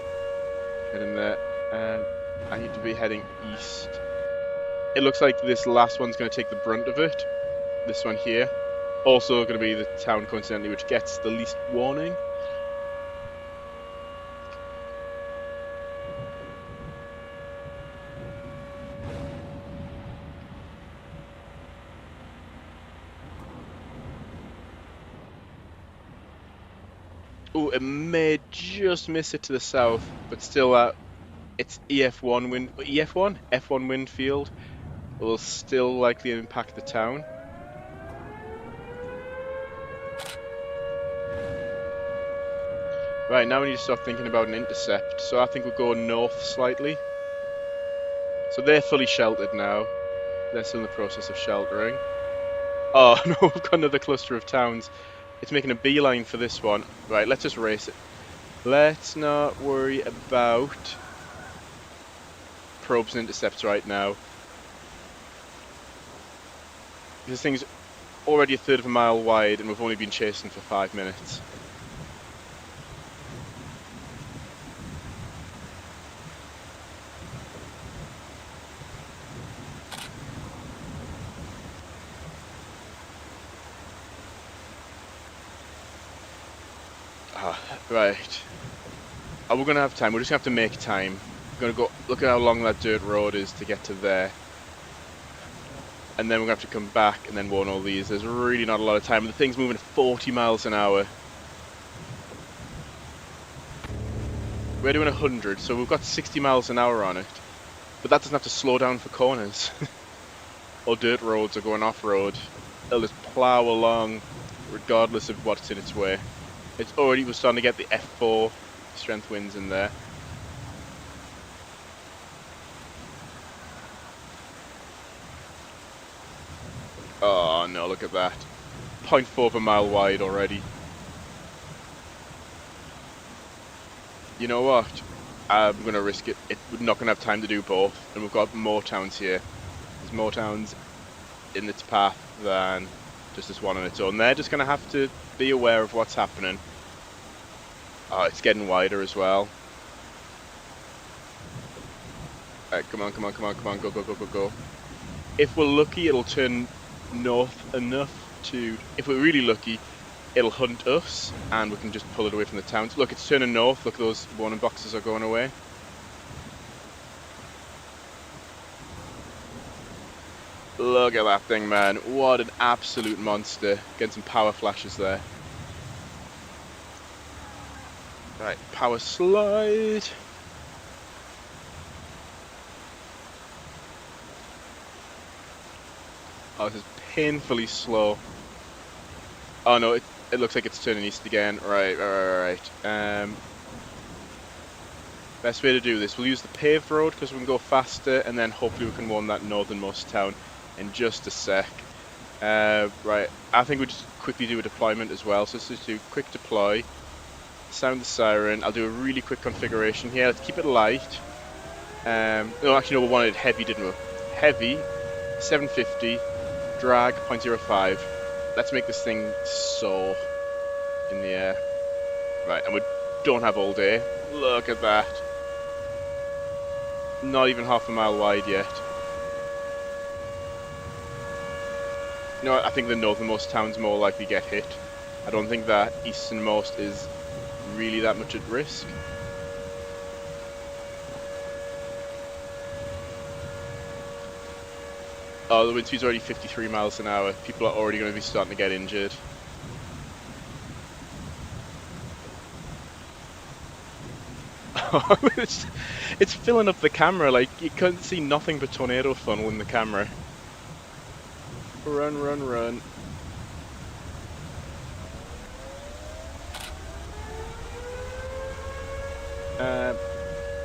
get in there. I need to be heading east. It looks like this last one's going to take the brunt of it. This one here. Also going to be the town, coincidentally, which gets the least warning. Oh, it may just miss it to the south, but still, it's EF1 wind. EF1? F1 wind field will still likely impact the town. Right, now we need to start thinking about an intercept. So I think we'll go north slightly. So they're fully sheltered now. They're still in the process of sheltering. Oh no, we've got another cluster of towns. It's making a beeline for this one. Right, let's just race it. Let's not worry about probes and intercepts right now. This thing's already a third of a mile wide and we've only been chasing for 5 minutes. Right. We're going to have time. We're just going to have to make time. We're going to go look at how long that dirt road is to get to there. And then we're going to have to come back and then warn all these. There's really not a lot of time. The thing's moving at 40 miles an hour. We're doing 100, so we've got 60 miles an hour on it. But that doesn't have to slow down for corners. Or dirt roads or going off-road. It'll just plough along regardless of what's in its way. We're starting to get the F4 strength winds in there. Oh no, look at that. 0.4 of a mile wide already. You know what? I'm going to risk it. We're not going to have time to do both. And we've got more towns here. There's more towns in its path than just this one on its own. They're just going to have to be aware of what's happening. Oh, it's getting wider as well. Alright, come on, come on, come on, come on, go, go, go, go, go. If we're lucky, it'll turn north enough to... If we're really lucky, it'll hunt us, and we can just pull it away from the towns. Look, it's turning north. Look, those warning boxes are going away. Look at that thing, man. What an absolute monster. Getting some power flashes there. Right, power slide. Oh, this is painfully slow. Oh no, it looks like it's turning east again. Right. Best way to do this, we'll use the paved road because we can go faster, and then hopefully we can warn that northernmost town in just a sec. Right, I think we'll just quickly do a deployment as well. So let's just do quick deploy. Sound the siren. I'll do a really quick configuration here. Let's keep it light. No, actually, no, we wanted heavy, didn't we? Heavy, 750, drag 0.05. Let's make this thing soar in the air. Right, and we don't have all day. Look at that. Not even half a mile wide yet. You know what? I think the northernmost town's more likely get hit. I don't think that easternmost is really that much at risk. Oh, the wind speed's already 53 miles an hour. People are already going to be starting to get injured. It's filling up the camera, like you couldn't see nothing but tornado funnel in the camera. Run, run, run.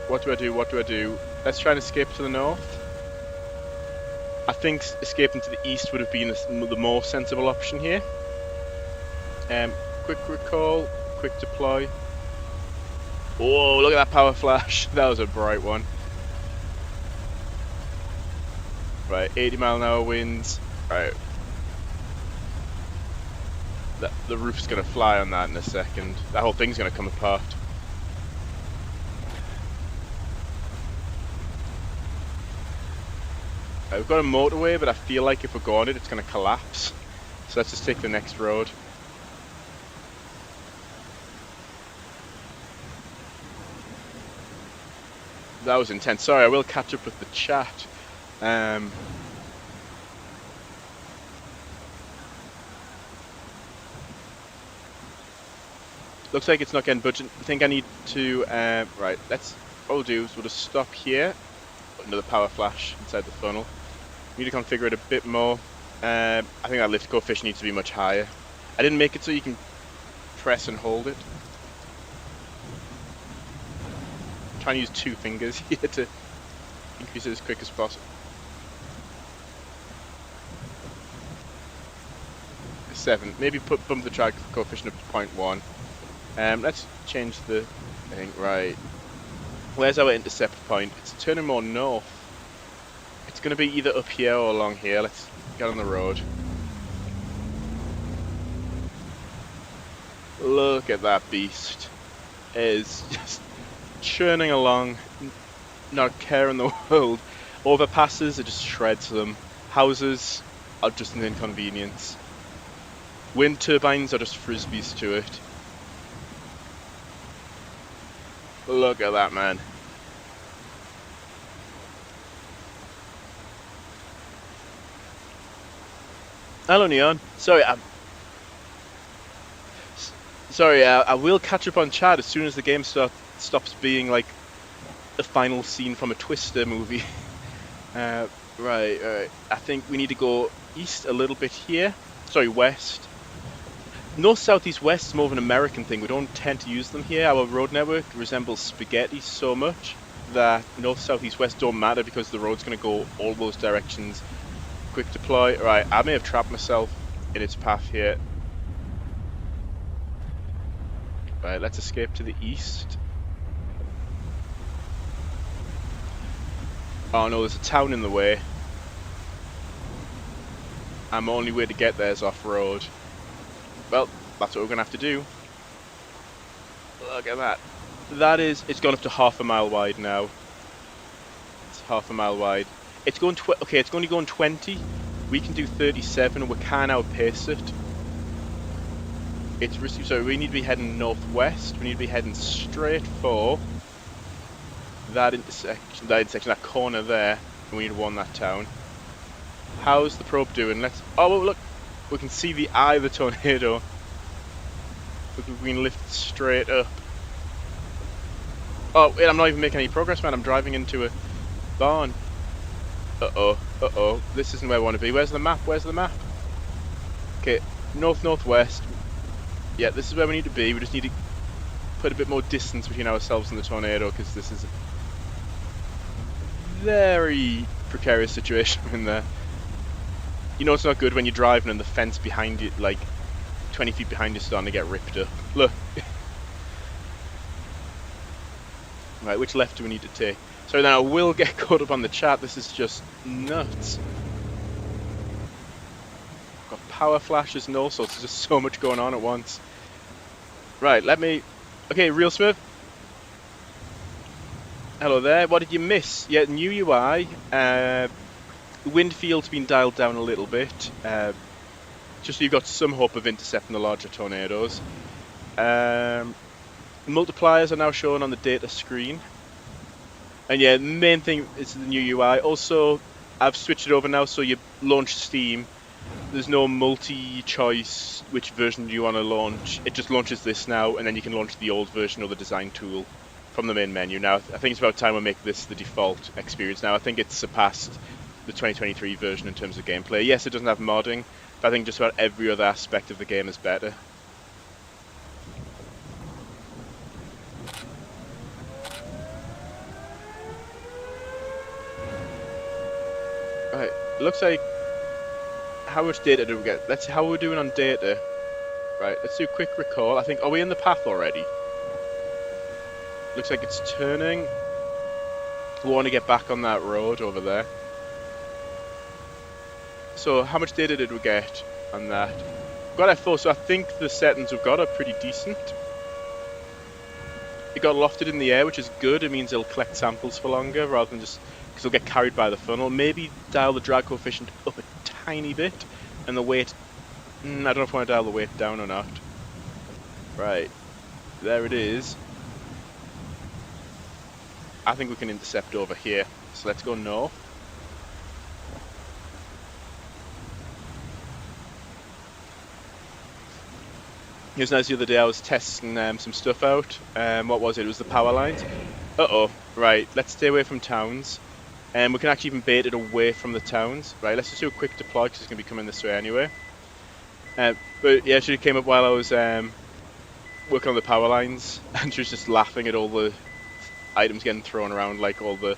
What do I do? What do I do? Let's try and escape to the north. I think escaping to the east would have been the more sensible option here. Quick recall, quick deploy. Whoa, look at that power flash. That was a bright one. Right, 80-mile-an-hour winds. Right. The roof's going to fly on that in a second. That whole thing's going to come apart. We've got a motorway, but I feel like if we go on it, it's going to collapse. So let's just take the next road. That was intense. Sorry, I will catch up with the chat. Looks like it's not getting budget. I think I need to, right, what we'll do is we'll just stop here. Another power flash inside the funnel. We need to configure it a bit more. I think that lift coefficient needs to be much higher. I didn't make it so you can press and hold it. I'm trying to use 2 fingers here to increase it as quick as possible. 7. Maybe bump the drag coefficient up to 0.1. Let's change the thing. Right. Where's our intercept point? It's turning more north. It's going to be either up here or along here. Let's get on the road. Look at that beast. It is just churning along. Not a care in the world. Overpasses, it just shreds them. Houses are just an inconvenience. Wind turbines are just frisbees to it. Look at that, man. Hello, Neon. Sorry, I will catch up on chat as soon as the game stops being like the final scene from a Twister movie. Right. I think we need to go east a little bit here. Sorry, west. North, south, east, west is more of an American thing. We don't tend to use them here. Our road network resembles spaghetti so much that north, south, east, west don't matter because the road's going to go all those directions. Quick deploy. Right, I may have trapped myself in its path here. Right, let's escape to the east. Oh no, there's a town in the way. And my only way to get there is off-road. Well, that's what we're going to have to do. Look at that. It's gone up to half a mile wide now. It's half a mile wide. It's going it's only going 20. We can do 37 and we can outpace it. It's risky, so we need to be heading northwest. We need to be heading straight for that intersection, that corner there. And we need to warn that town. How's the probe doing? Oh, look. We can see the eye of the tornado. We can lift straight up. Oh, wait, I'm not even making any progress, man. I'm driving into a barn. Uh-oh. This isn't where I want to be. Where's the map? Okay, northwest. Yeah, this is where we need to be. We just need to put a bit more distance between ourselves and the tornado, because this is a very precarious situation in there. You know it's not good when you're driving and the fence behind you, like 20 feet behind you, is starting to get ripped up. Look. Right, which left do we need to take? So now I will get caught up on the chat. This is just nuts. Got power flashes and all sorts. There's just so much going on at once. Right, okay, Real Smith. Hello there. What did you miss? Yeah, new UI. Wind field's been dialed down a little bit, just so you've got some hope of intercepting the larger tornadoes. Multipliers are now shown on the data screen. And yeah, the main thing is the new UI. Also, I've switched it over now so you launch Steam. There's no multi-choice which version do you want to launch. It just launches this now, and then you can launch the old version or the design tool from the main menu. Now, I think it's about time we make this the default experience now. I think it's surpassed the 2023 version in terms of gameplay. Yes, it doesn't have modding, but I think just about every other aspect of the game is better. Right, looks like... How much data do we get? Let's see how we're doing on data. Right, let's do a quick recall. I think, are we in the path already? Looks like it's turning. We want to get back on that road over there. So how much data did we get on that? We've got F4, so I think the settings we've got are pretty decent. It got lofted in the air, which is good. It means it'll collect samples for longer rather than just because it'll get carried by the funnel. Maybe dial the drag coefficient up a tiny bit and the weight. I don't know if I want to dial the weight down or not. Right, there it is. I think we can intercept over here. So let's go north. It was nice the other day. I was testing some stuff out. What was it? It was the power lines. Uh-oh. Right, let's stay away from towns. And we can actually even bait it away from the towns. Right, let's just do a quick deploy because it's going to be coming this way anyway. But yeah, she came up while I was working on the power lines. And she was just laughing at all the items getting thrown around, like all the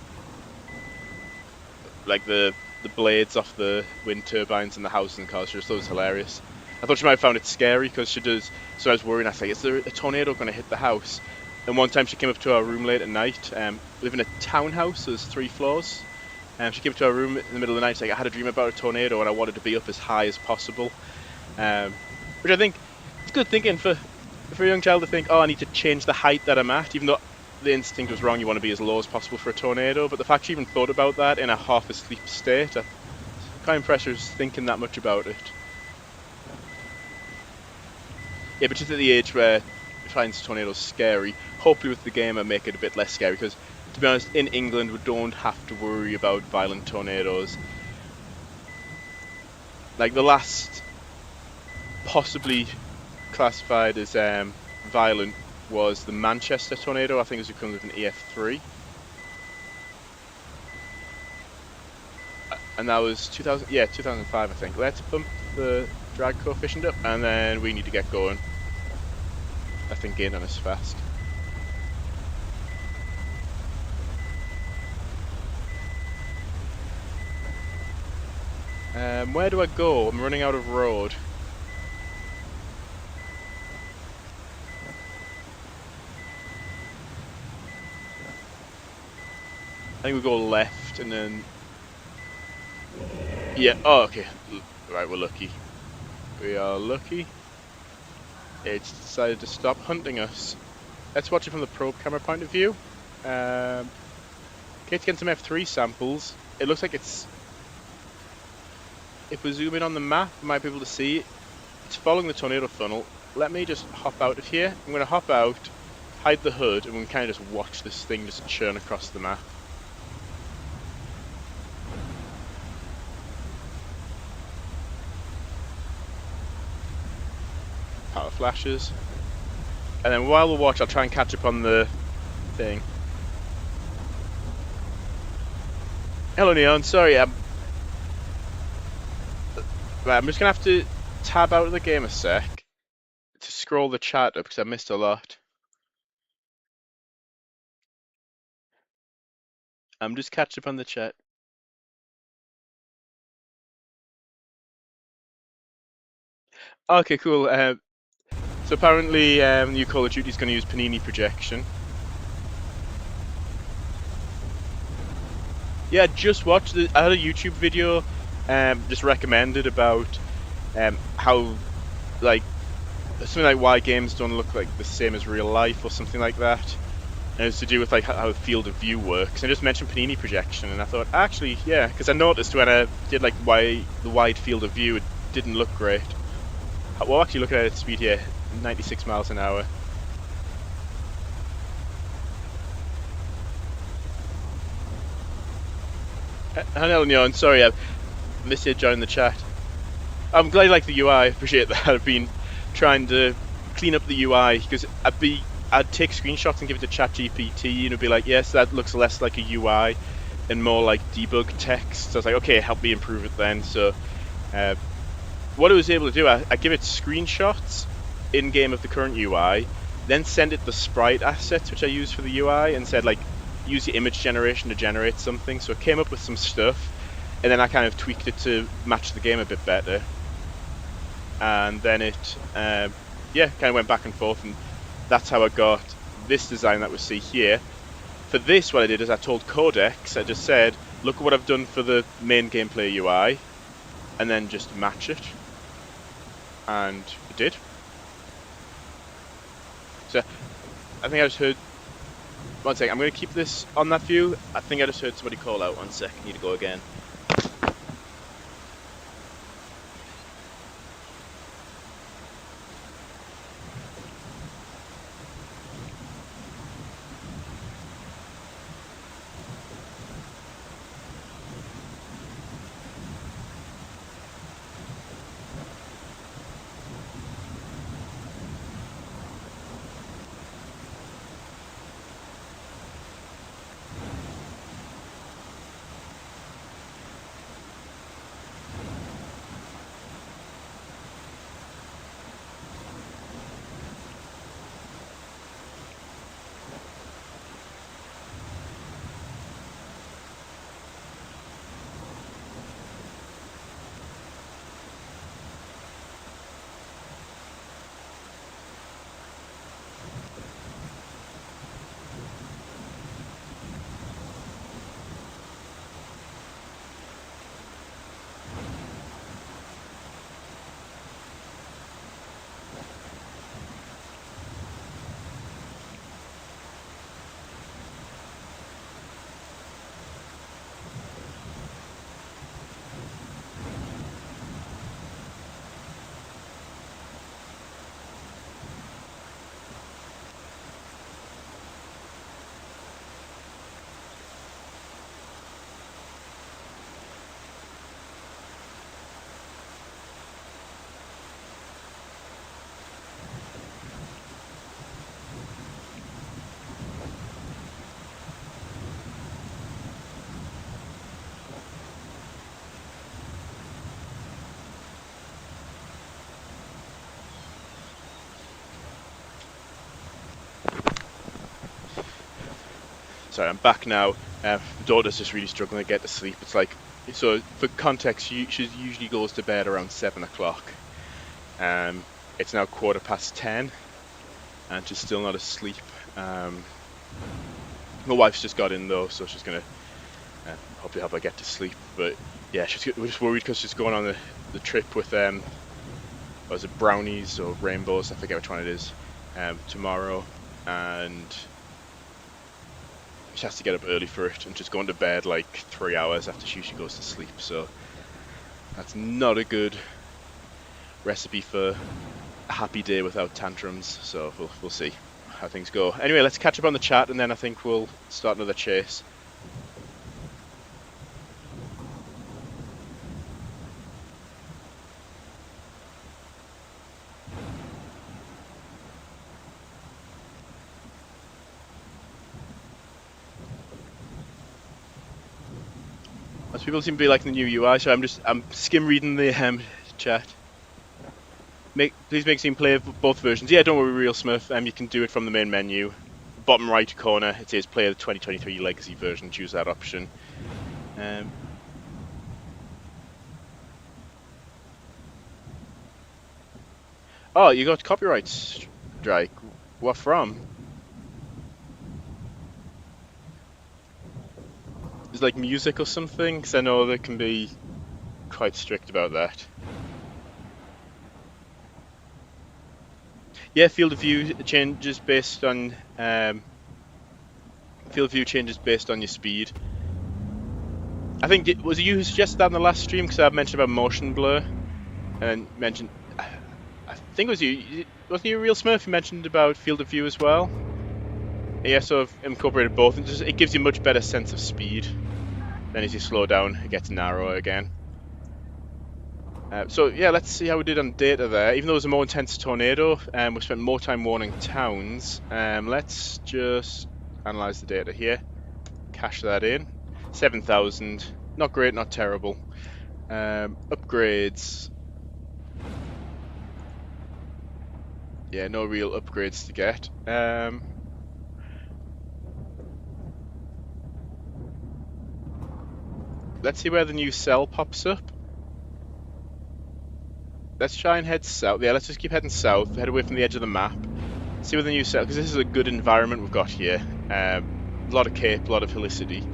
blades off the wind turbines and the houses and cars. She just thought it was hilarious. I thought she might have found it scary because she does. So I was worrying. I was like, is there a tornado going to hit the house? And one time she came up to our room late at night. We live in a townhouse, so there's 3 floors. She came to our room in the middle of the night. She's like, I had a dream about a tornado and I wanted to be up as high as possible. Which I think it's good thinking for a young child to think, oh, I need to change the height that I'm at, even though the instinct was wrong. You want to be as low as possible for a tornado. But the fact she even thought about that in a half asleep state, I can't impress her as thinking that much about it. Yeah, but she's at the age where she finds tornadoes scary. Hopefully with the game I make it a bit less scary, because to be honest, in England we don't have to worry about violent tornadoes. Like the last possibly classified as violent was the Manchester tornado. I think it was equivalent of an EF3. And that was 2005 I think. Let's bump the drag coefficient up and then we need to get going. I think gain on us fast. Where do I go? I'm running out of road. I think we go left and then... Yeah, oh okay. Right, we're lucky. We are lucky. It's decided to stop hunting us. Let's watch it from the probe camera point of view. Okay, it's getting some F3 samples. It looks like it's... If we zoom in on the map, we might be able to see it. It's following the tornado funnel. Let me just hop out of here. I'm going to hop out, hide the hood, and we can kind of just watch this thing just churn across the map. Power flashes. And then while we watch, I'll try and catch up on the thing. Hello Neon, sorry, right, I'm just going to have to tab out of the game a sec to scroll the chat up because I missed a lot. I'm just catching up on the chat. Okay, cool. So apparently new Call of Duty is going to use Panini projection. Yeah, just watched it. I had a YouTube video just recommended about how, like, something like why games don't look like the same as real life or something like that. And it's to do with like how the field of view works. And I just mentioned Panini projection, and I thought, actually, yeah, because I noticed when I did like the wide field of view, it didn't look great. Well, actually, looking at its speed here, 96 miles an hour. Hello, Neon. Sorry, I missed you joining the chat. I'm glad you like the UI. I appreciate that. I've been trying to clean up the UI because I'd take screenshots and give it to ChatGPT, and it'd be like, yes, that looks less like a UI and more like debug text. So I was like, okay, help me improve it then. So what I was able to do, I give it screenshots in game of the current UI, then send it the sprite assets which I use for the UI, and said like, use the image generation to generate something. So it came up with some stuff, and then I kind of tweaked it to match the game a bit better. And then it yeah, kind of went back and forth, and that's how I got this design that we see here. For this, what I did is I told Codex, I just said, look at what I've done for the main gameplay UI, and then just match it, and it did. So I think I just heard. One sec, I'm going to keep this on that view. I think I just heard somebody call out. One sec, I need to go again. Sorry, I'm back now. My daughter's just really struggling to get to sleep. It's like, so for context, she usually goes to bed around 7 o'clock. It's now 10:15, and she's still not asleep. My wife's just got in though, so she's gonna hopefully help her get to sleep. But yeah, we're just worried because she's going on the trip with was it brownies or rainbows? I forget which one it is. Tomorrow, and she has to get up early for it, and she's going to bed like 3 hours after she goes to sleep. So that's not a good recipe for a happy day without tantrums. So we'll see how things go. Anyway, let's catch up on the chat, and then I think we'll start another chase. Most people seem to be liking the new UI, so I'm skim reading the chat. Please make Steam play both versions. Yeah, don't worry, Real Smith. You can do it from the main menu. Bottom right corner, it says play the 2023 Legacy version. Choose that option. Oh, you got copyright strike. What from? Is like music or something? Because I know they can be quite strict about that. Yeah, field of view changes based on your speed. I think was it you who suggested that in the last stream? Because I mentioned about motion blur, and mentioned. I think it was you. Wasn't you Real Smurf who mentioned about field of view as well? Yeah, so I've incorporated both, and it gives you a much better sense of speed. Then as you slow down, it gets narrower again. So yeah, let's see how we did on data there. Even though it was a more intense tornado, we spent more time warning towns. Let's just analyze the data here. Cache that in. 7,000. Not great, not terrible. Upgrades. Yeah, no real upgrades to get. Let's see where the new cell pops up. let's try and head south. Yeah, let's just keep heading south, head away from the edge of the map. See what the new set, because this is a good environment we've got here. A lot of cape, a lot of helicity.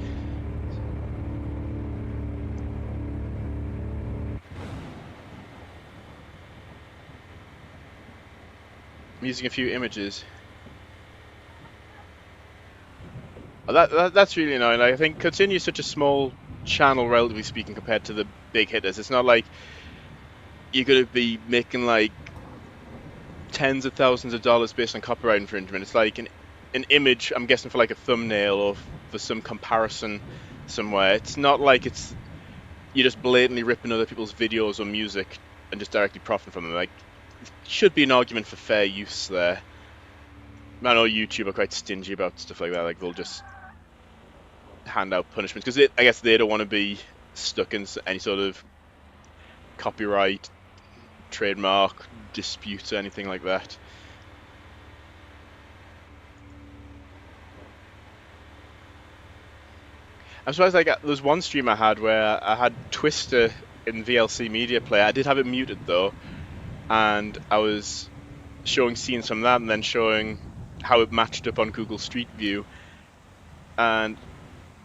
I'm using a few images. Oh, that's really annoying. Like, I think Continue's such a small channel, relatively speaking, compared to the big hitters. It's not like you're going to be making like tens of thousands of dollars based on copyright infringement. It's like an image, I'm guessing, for like a thumbnail or for some comparison somewhere. It's not like you're just blatantly ripping other people's videos or music and just directly profiting from them. Like, it should be an argument for fair use there. I know YouTube are quite stingy about stuff like that. Like, they'll just hand out punishments because I guess they don't want to be stuck in any sort of copyright, trademark disputes or anything like that. I'm surprised. Like, there was one stream I had where I had Twister in VLC Media Player. I did have it muted though, and I was showing scenes from that and then showing how it matched up on Google Street View, and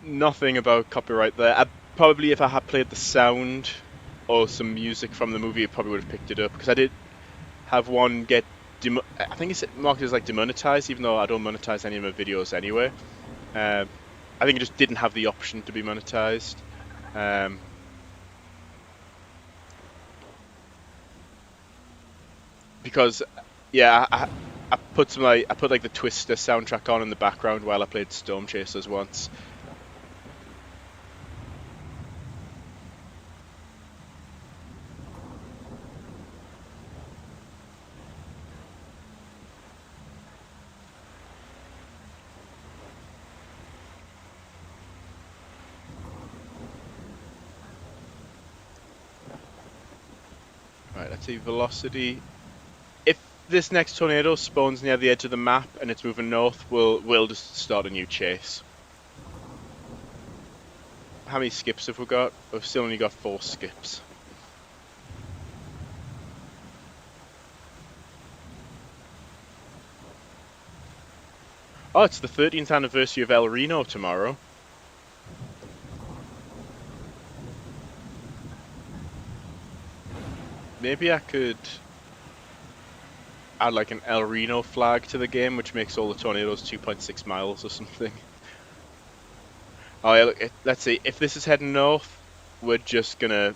nothing about copyright there. Probably if I had played the sound or some music from the movie, it probably would have picked it up, because I did have one get I think it's marked as like demonetized, even though I don't monetize any of my videos anyway. I think it just didn't have the option to be monetized. Because yeah, I put like the Twister soundtrack on in the background while I played Storm Chasers once. Right, let's see velocity. If this next tornado spawns near the edge of the map and it's moving north, we'll just start a new chase. How many skips have we got? We've still only got 4 skips. Oh, it's the 13th anniversary of El Reno tomorrow. Maybe I could add like an El Reno flag to the game, which makes all the tornadoes 2.6 miles or something. Oh yeah, look, let's see. If this is heading north, we're just gonna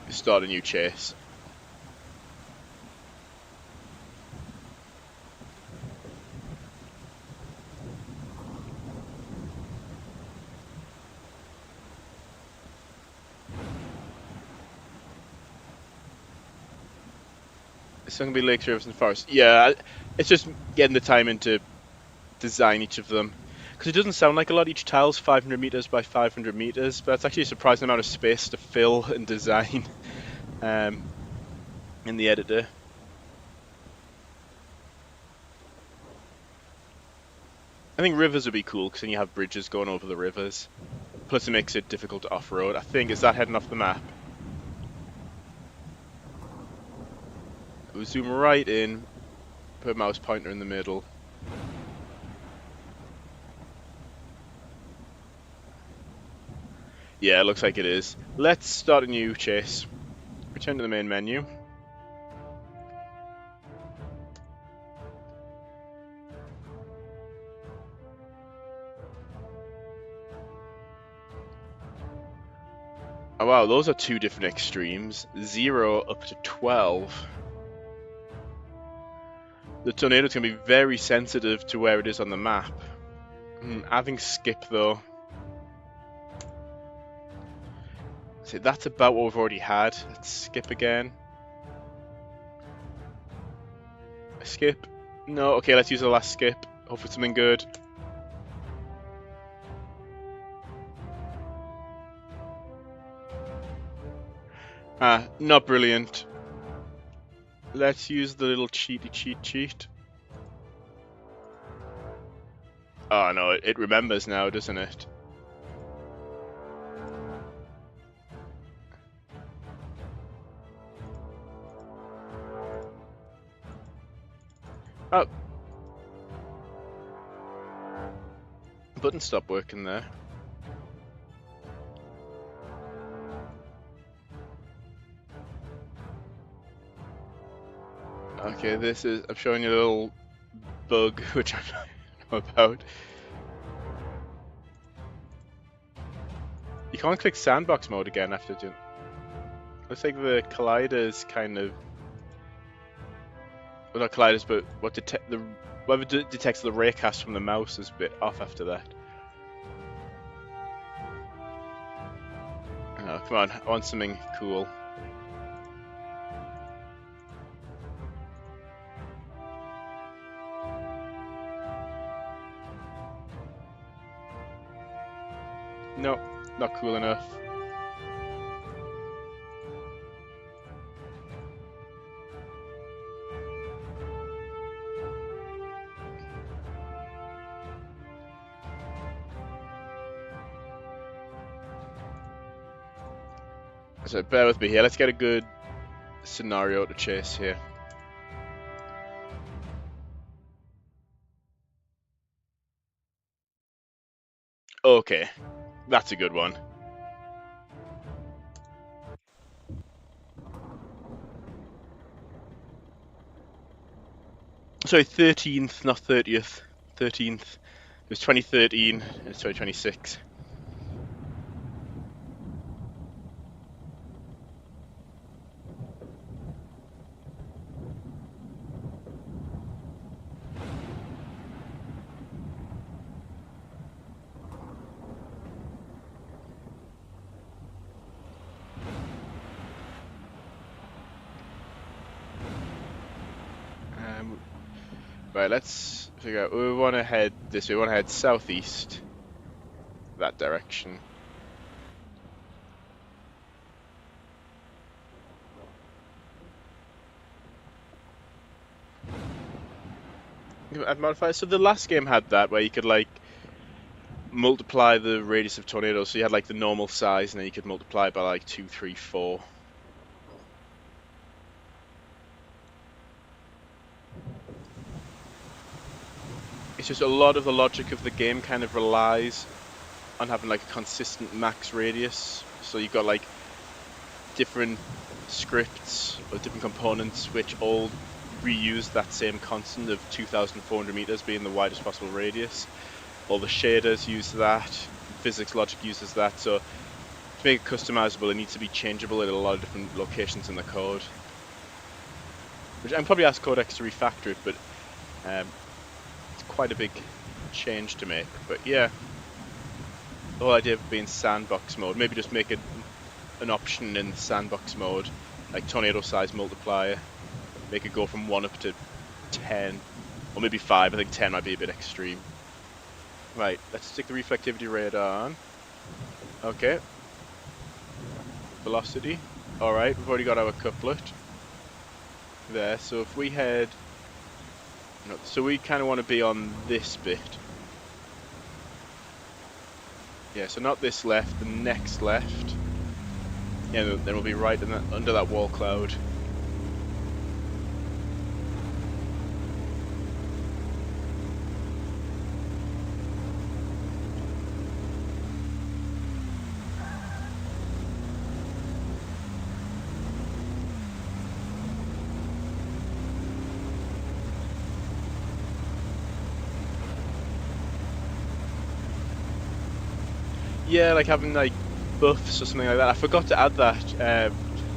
start a new chase. It's gonna be lakes, rivers, and forests. Yeah, it's just getting the time into design each of them, because it doesn't sound like a lot. Each tile's 500 meters by 500 meters, but it's actually a surprising amount of space to fill and design in the editor. I think rivers would be cool, because then you have bridges going over the rivers. Plus it makes it difficult to off-road. I think, is that heading off the map? We'll zoom right in, put a mouse pointer in the middle. Yeah, it looks like it is. Let's start a new chase. Return to the main menu. Oh wow, those are 2 different extremes. 0 up to 12. The tornado's going to be very sensitive to where it is on the map. I think skip though. See, that's about what we've already had. Let's skip again. Skip. No, okay, let's use the last skip. Hopefully something good. Not brilliant. Let's use the little cheat sheet. Oh no, it remembers now, doesn't it? Oh, button stopped working there. Okay, I'm showing you a little bug which I don't know about. You can't click sandbox mode again after doing. Looks like the colliders kind of. Well, not colliders, but whatever detects the raycast from the mouse is a bit off after that. Oh, come on, I want something cool. No, not cool enough. So bear with me here. Let's get a good scenario to chase here. Okay, that's a good one. Sorry, 13th, not 30th. 13th. It was 2013, and it's 2026. Right, let's figure out. We want to head this way. We want to head southeast, that direction. Add modifiers. So the last game had that where you could like multiply the radius of tornadoes. So you had like the normal size, and then you could multiply it by like 2, 3, 4. It's just a lot of the logic of the game kind of relies on having like a consistent max radius. So you've got like different scripts or different components which all reuse that same constant of 2,400 meters being the widest possible radius. All the shaders use that, physics logic uses that, so to make it customizable it needs to be changeable at a lot of different locations in the code. Which I can probably ask Codex to refactor it, but it's quite a big change to make. But yeah, the whole idea of being sandbox mode, maybe just make it an option in sandbox mode, like tornado size multiplier, make it go from 1 up to 10, or maybe 5. I think 10 might be a bit extreme. Right, let's stick the reflectivity radar on. Okay. Velocity. Alright, we've already got our couplet there, so if we head... No, so we kind of want to be on this bit. Yeah, so not this left, the next left. Yeah, then we'll be right in that, under that wall cloud. Yeah, like having like buffs or something like that. I forgot to add that.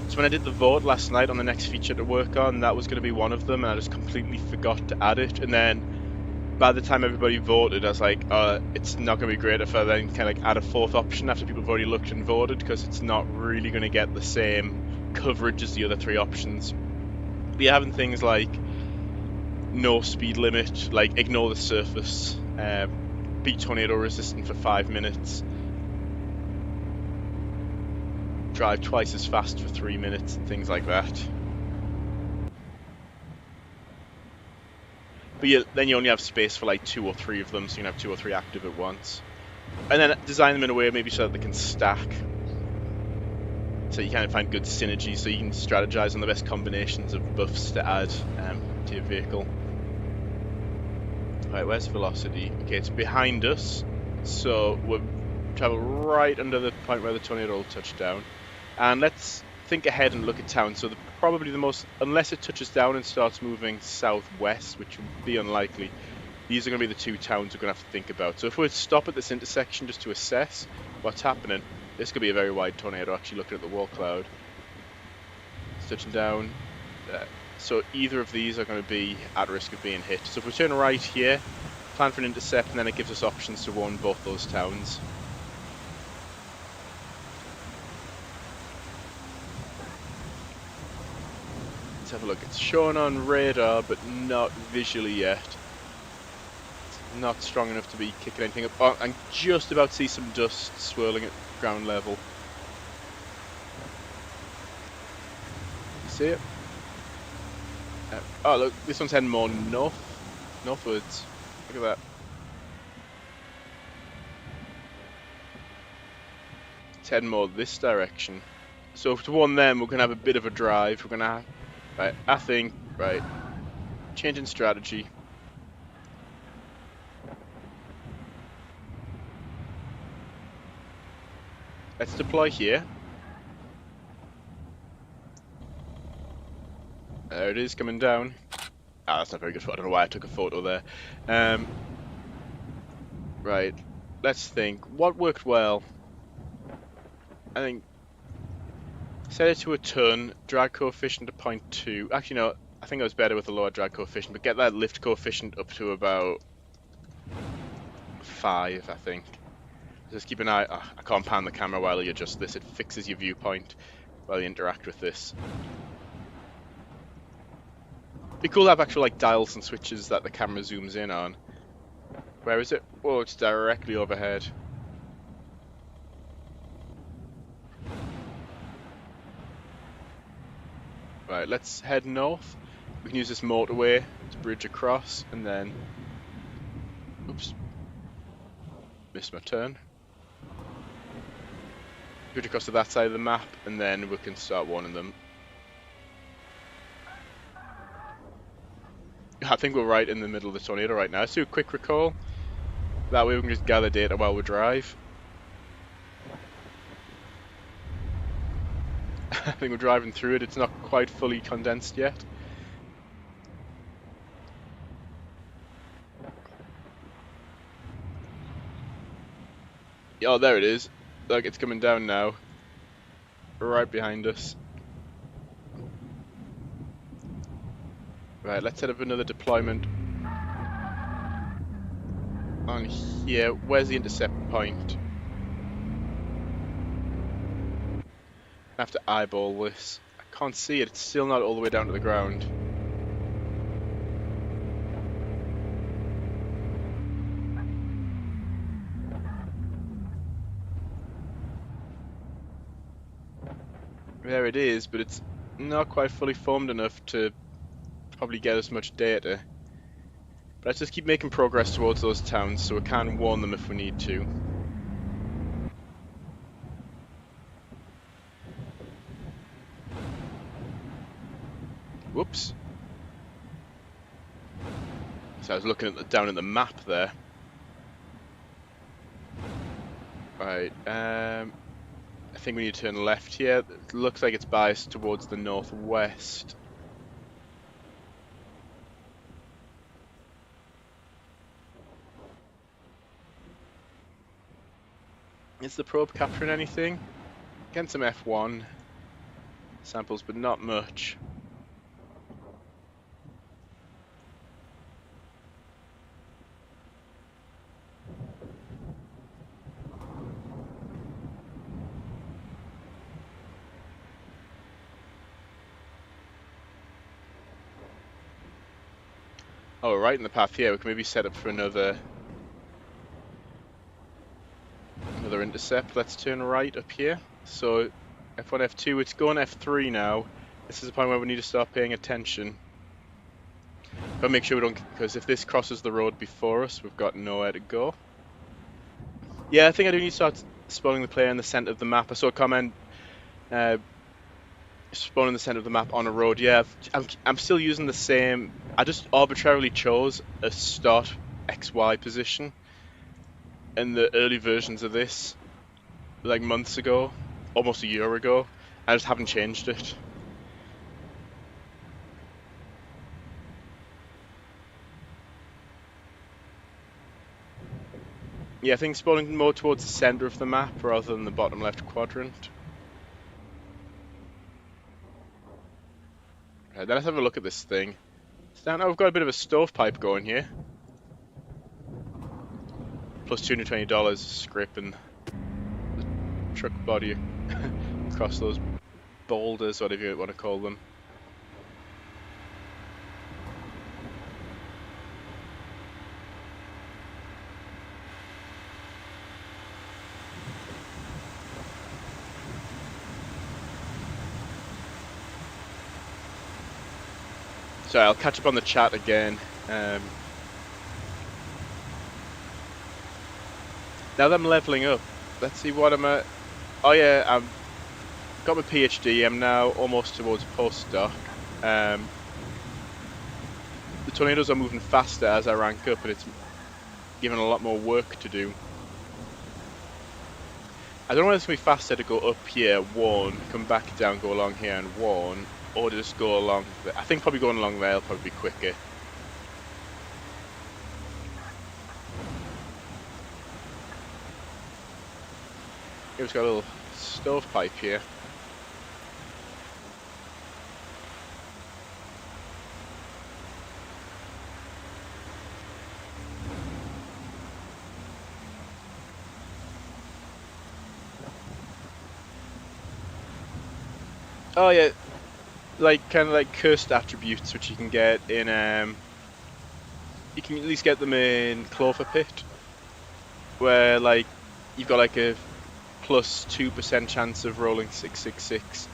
So when I did the vote last night on the next feature to work on, that was going to be one of them, and I just completely forgot to add it. And then by the time everybody voted, I was like, it's not going to be great if I then kind of like add a fourth option after people have already looked and voted, because it's not really going to get the same coverage as the other 3 options. But yeah, having things like no speed limit, like ignore the surface, be tornado resistant for 5 minutes, drive twice as fast for 3 minutes, and things like that. But then you only have space for like 2 or 3 of them, so you can have 2 or 3 active at once. And then design them in a way maybe so that they can stack. So you kind of find good synergy, so you can strategize on the best combinations of buffs to add to your vehicle. Right, where's velocity? Okay, it's behind us, so we'll travel right under the point where the tornado will touch down. And let's think ahead and look at town. So probably the most, unless it touches down and starts moving southwest, which would be unlikely, these are going to be the two towns we're going to have to think about. So if we stop at this intersection just to assess what's happening, this could be a very wide tornado, actually looking at the wall cloud. It's touching down. So either of these are going to be at risk of being hit. So if we turn right here, plan for an intercept, and then it gives us options to warn both those towns. Let's have a look. It's shown on radar, but not visually yet. It's not strong enough to be kicking anything up. Oh, I'm just about to see some dust swirling at ground level. See it? Oh look, this one's heading more northwards. Look at that. It's heading more this direction. So to warn them, we're gonna have a bit of a drive. We're gonna have, right, I think, right, changing strategy. Let's deploy here. There it is, coming down. Ah, that's not very good. I don't know why I took a photo there. Right, let's think. What worked well? I think set it to a ton, drag coefficient to 0.2. Actually, no, I think it was better with a lower drag coefficient, but get that lift coefficient up to about 5, I think. Just keep an eye. Oh, I can't pan the camera while you adjust this. It fixes your viewpoint while you interact with this. Be cool to have actual like dials and switches that the camera zooms in on. Where is it? Oh, it's directly overhead. Right, let's head north. We can use this motorway to bridge across, and then... Oops. Missed my turn. Bridge across to that side of the map, and then we can start warning them. I think we're right in the middle of the tornado right now. Let's do a quick recall. That way we can just gather data while we drive. I think we're driving through it. It's not quite fully condensed yet. Oh, there it is. Look, it's coming down now. Right behind us. Right, let's set up another deployment on here. Where's the intercept point? I have to eyeball this. I can't see it. It's still not all the way down to the ground. There it is, but it's not quite fully formed enough to probably get us much data. But let's just keep making progress towards those towns so we can warn them if we need to. Whoops. So I was looking at down at the map there. Right, I think we need to turn left here. It looks like it's biased towards the northwest. Is the probe capturing anything? Getting some F1 samples, but not much. Oh, right in the path here. We can maybe set up for another intercept. Let's turn right up here. So F1, F2. It's going F3 now. This is the point where we need to start paying attention. But make sure we don't, because if this crosses the road before us, we've got nowhere to go. Yeah, I think I do need to start spawning the player in the center of the map. I saw a comment spawning the center of the map on a road. Yeah, I'm still using the same. I just arbitrarily chose a start XY position. And the early versions of this, like months ago, almost a year ago, I just haven't changed it. Yeah, I think spawning more towards the center of the map rather than the bottom left quadrant. Right, then let's have a look at this thing. So now we've got a bit of a stovepipe going here. Plus $220 scraping the truck body across those boulders, whatever you want to call them. So I'll catch up on the chat again. Now that I'm leveling up, let's see what I'm at. Oh yeah, I've got my PhD. I'm now almost towards postdoc. The tornadoes are moving faster as I rank up, and it's given a lot more work to do. I don't know whether it's going to be faster to go up here, one, come back down, go along here, and one, or just go along. I think probably going along there will probably be quicker. Here's got a little stovepipe here. Oh yeah, like kind of like cursed attributes which you can get in you can at least get them in Clover Pit, where like you've got like a plus 2% chance of rolling 666,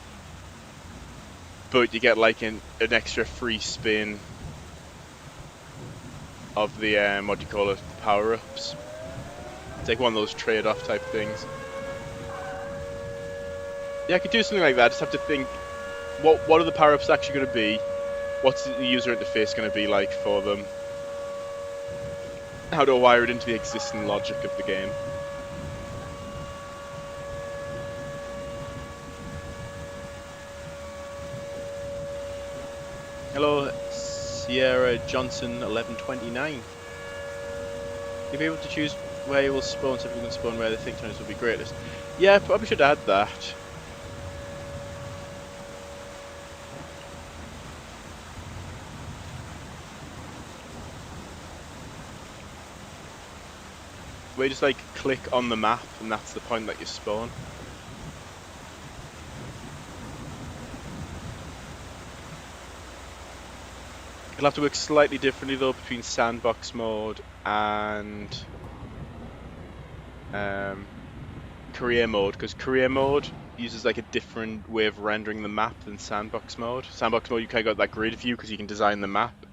but you get like an extra free spin of the what do you call it, power-ups. It's like one of those trade-off type things. Yeah, I could do something like that. Just have to think, what are the power-ups actually going to be? What's the user interface going to be like for them? How do I wire it into the existing logic of the game? Hello, Sierra Johnson 1129. You'll be able to choose where you will spawn, so if you can spawn where they think turns will be greatest. Yeah, probably should add that. Where you just like click on the map and that's the point that you spawn. It'll have to work slightly differently though between sandbox mode and career mode, because career mode uses like a different way of rendering the map than sandbox mode. Sandbox mode you kind of got that grid view because you can design the map,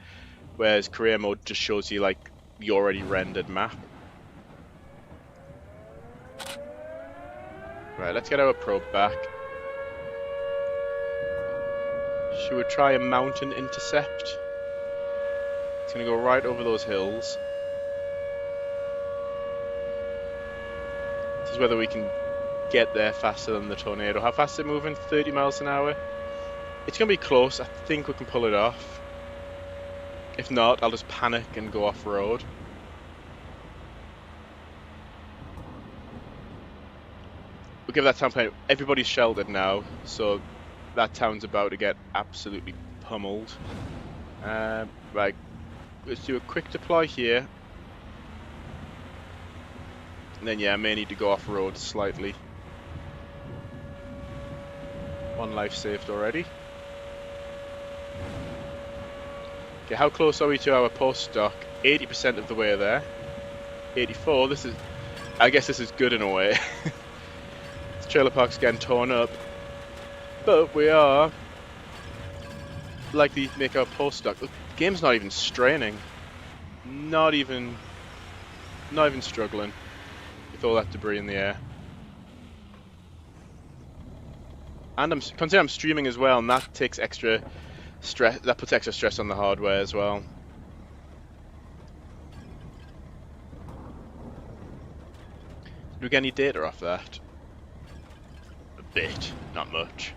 whereas career mode just shows you like the already rendered map. Right, let's get our probe back. Should we try a mountain intercept? It's going to go right over those hills. This is whether we can get there faster than the tornado. How fast is it moving? 30 miles an hour? It's going to be close. I think we can pull it off. If not, I'll just panic and go off-road. We'll give that town plan. Everybody's sheltered now, so that town's about to get absolutely pummeled. Right, let's do a quick deploy here. And then, yeah, I may need to go off-road slightly. One life saved already. Okay, how close are we to our postdoc? 80% of the way there. 84, this is... I guess this is good in a way. This trailer park's getting torn up. But we are likely to make our postdoc. The game's not even straining. Not even struggling with all that debris in the air. And considering I'm streaming as well, and that takes extra stress. That puts extra stress on the hardware as well. we get any data off that? A bit, not much.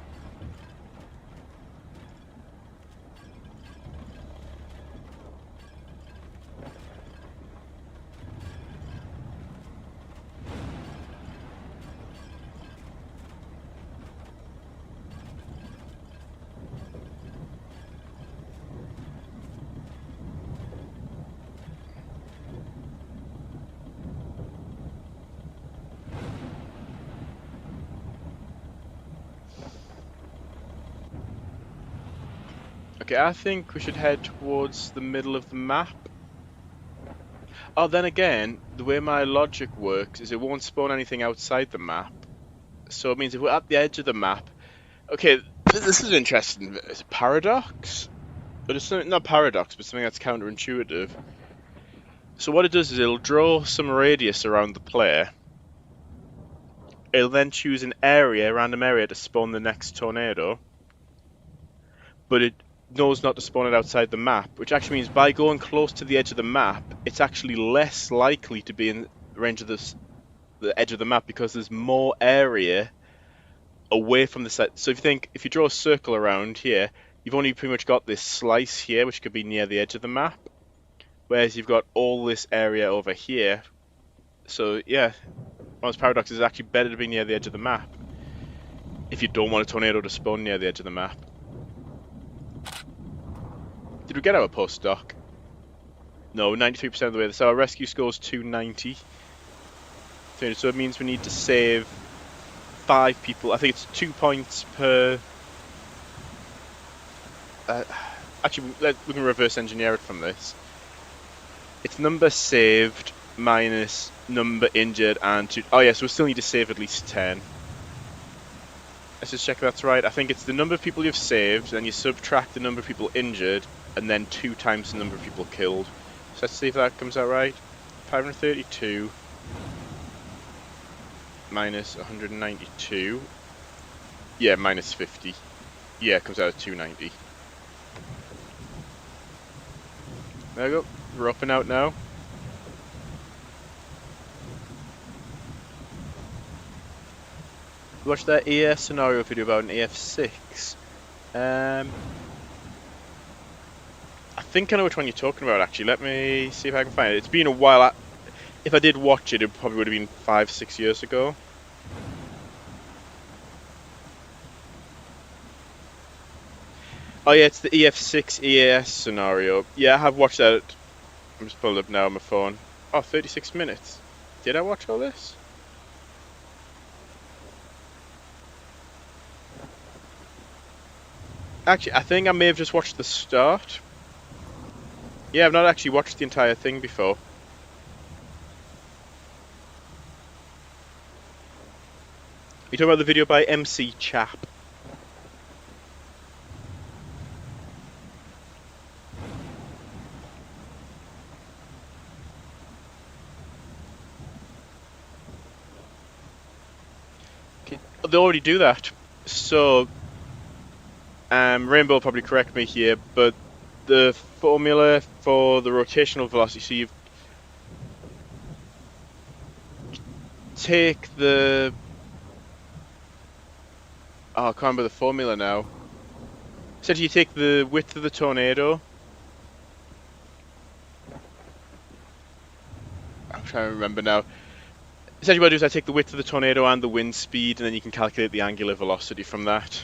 Okay, I think we should head towards the middle of the map. Oh, then again, the way my logic works is it won't spawn anything outside the map. So it means if we're at the edge of the map... Okay, this is interesting. Is it paradox? But it's not paradox, but something that's counterintuitive. So what it does is it'll draw some radius around the player. It'll then choose an area, a random area, to spawn the next tornado. But it knows not to spawn it outside the map, which actually means by going close to the edge of the map, it's actually less likely to be in range of the edge of the map because there's more area away from the set. So if you draw a circle around here, you've only pretty much got this slice here, which could be near the edge of the map, whereas you've got all this area over here. So yeah, one of those paradoxes is actually better to be near the edge of the map if you don't want a tornado to spawn near the edge of the map. Did we get our postdoc? No, 93% of the way. So our rescue score is 290. So it means we need to save 5 people. I think it's 2 points per... actually, we can reverse engineer it from this. It's number saved minus number injured and 2... Oh yeah, so we still need to save at least 10. Let's just check if that's right. I think it's the number of people you've saved, then you subtract the number of people injured, and then 2 times the number of people killed. So let's see if that comes out right. 532 minus 192. Yeah, minus 50. Yeah, it comes out at 290. There we go. We're up and out now. Watch that ES scenario video about an AF6. I think I know which one you're talking about, actually. Let me see if I can find it. It's been a while. If I did watch it, it probably would have been 5-6 years ago. Oh yeah, it's the EF6 EAS scenario. Yeah, I have watched that. I'm just pulling up now on my phone. Oh, 36 minutes. Did I watch all this? Actually, I think I may have just watched the start. Yeah, I've not actually watched the entire thing before. You talking about the video by MC Chap? Okay. They already do that. So, Rainbow will probably correct me here, but the formula for the rotational velocity, so you take the... Oh, I can't remember the formula now. So you take the width of the tornado. I'm trying to remember now. Essentially what I do is I take the width of the tornado and the wind speed, and then you can calculate the angular velocity from that.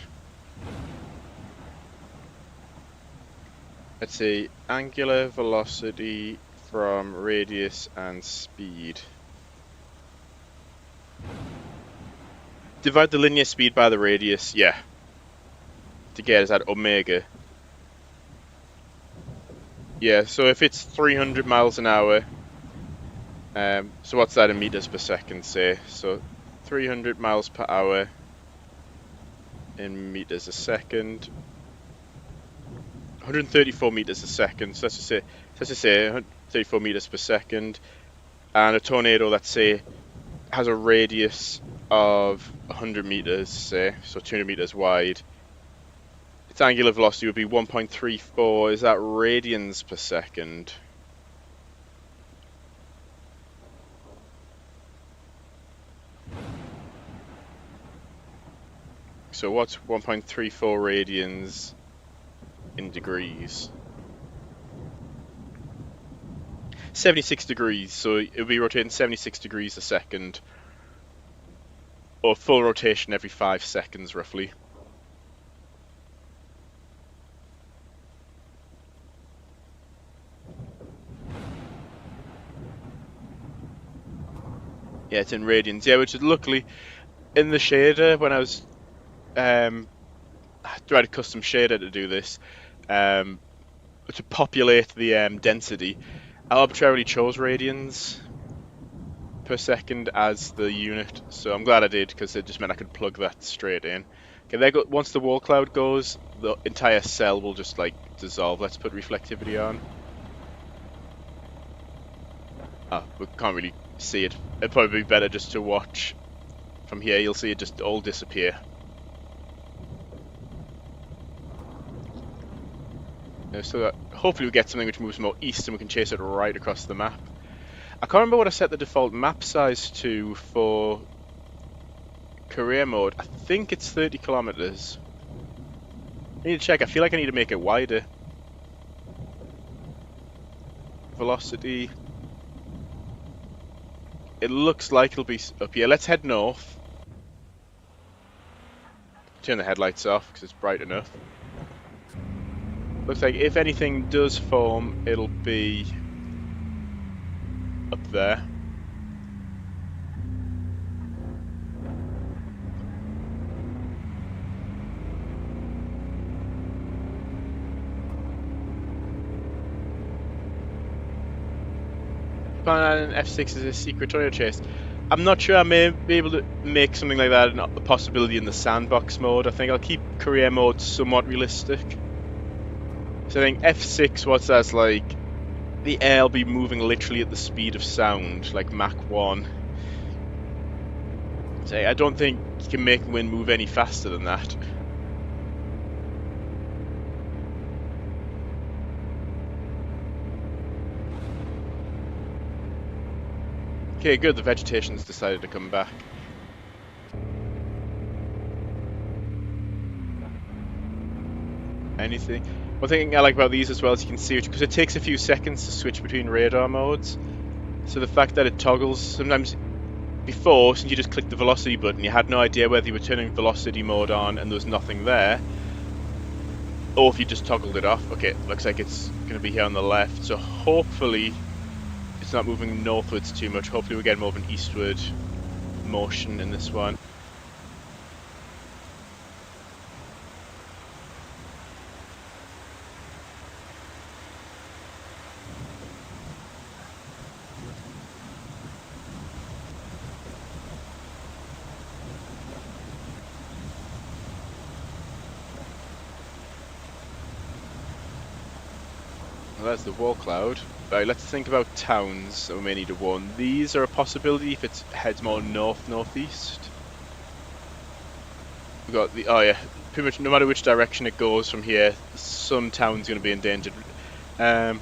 Let's see, angular velocity from radius and speed. Divide the linear speed by the radius, yeah. To get us at omega. Yeah, so if it's 300 miles an hour, so what's that in meters per second, say? So 300 miles per hour in meters a second. 134 meters a second, so let's just say 134 meters per second. And a tornado, let's say, has a radius of 100 meters, say, so 200 meters wide. Its angular velocity would be 1.34. Is that radians per second? So what's 1.34 radians in degrees? 76 degrees, so it'll be rotating 76 degrees a second, or full rotation every 5 seconds, roughly. Yeah, it's in radians. Yeah, which is luckily in the shader when I was I tried a custom shader to do this, um, to populate the density. I arbitrarily chose radians per second as the unit, so I'm glad I did because it just meant I could plug that straight in. Okay, there go. Once the wall cloud goes, the entire cell will just like dissolve. Let's put reflectivity on. We can't really see it. It'd probably be better just to watch from here. You'll see it just all disappear. So that hopefully we get something which moves more east and we can chase it right across the map. I can't remember what I set the default map size to for career mode. I think it's 30 kilometers. I need to check. I feel like I need to make it wider. Velocity. It looks like it'll be up here. Let's head north. Turn the headlights off because it's bright enough. Looks like if anything does form, it'll be up there. And F6 is a secret tornado chase. I'm not sure I may be able to make something like that a possibility in the sandbox mode. I think I'll keep career mode somewhat realistic. So I think F6, what's that like? The air will be moving literally at the speed of sound, like Mach 1. So I don't think you can make the wind move any faster than that. Okay, good, the vegetation's decided to come back. Anything? One thing I like about these as well is you can see it, because it takes a few seconds to switch between radar modes. So the fact that it toggles, sometimes before, since you just clicked the velocity button, you had no idea whether you were turning velocity mode on and there was nothing there, or if you just toggled it off. Okay, looks like it's going to be here on the left, so hopefully it's not moving northwards too much. Hopefully we get more of an eastward motion in this one. Well, there's the wall cloud. Right, let's think about towns that we may need to warn. These are a possibility if it heads more north-northeast. We've got the, oh yeah, pretty much no matter which direction it goes from here, some town's going to be endangered. Okay,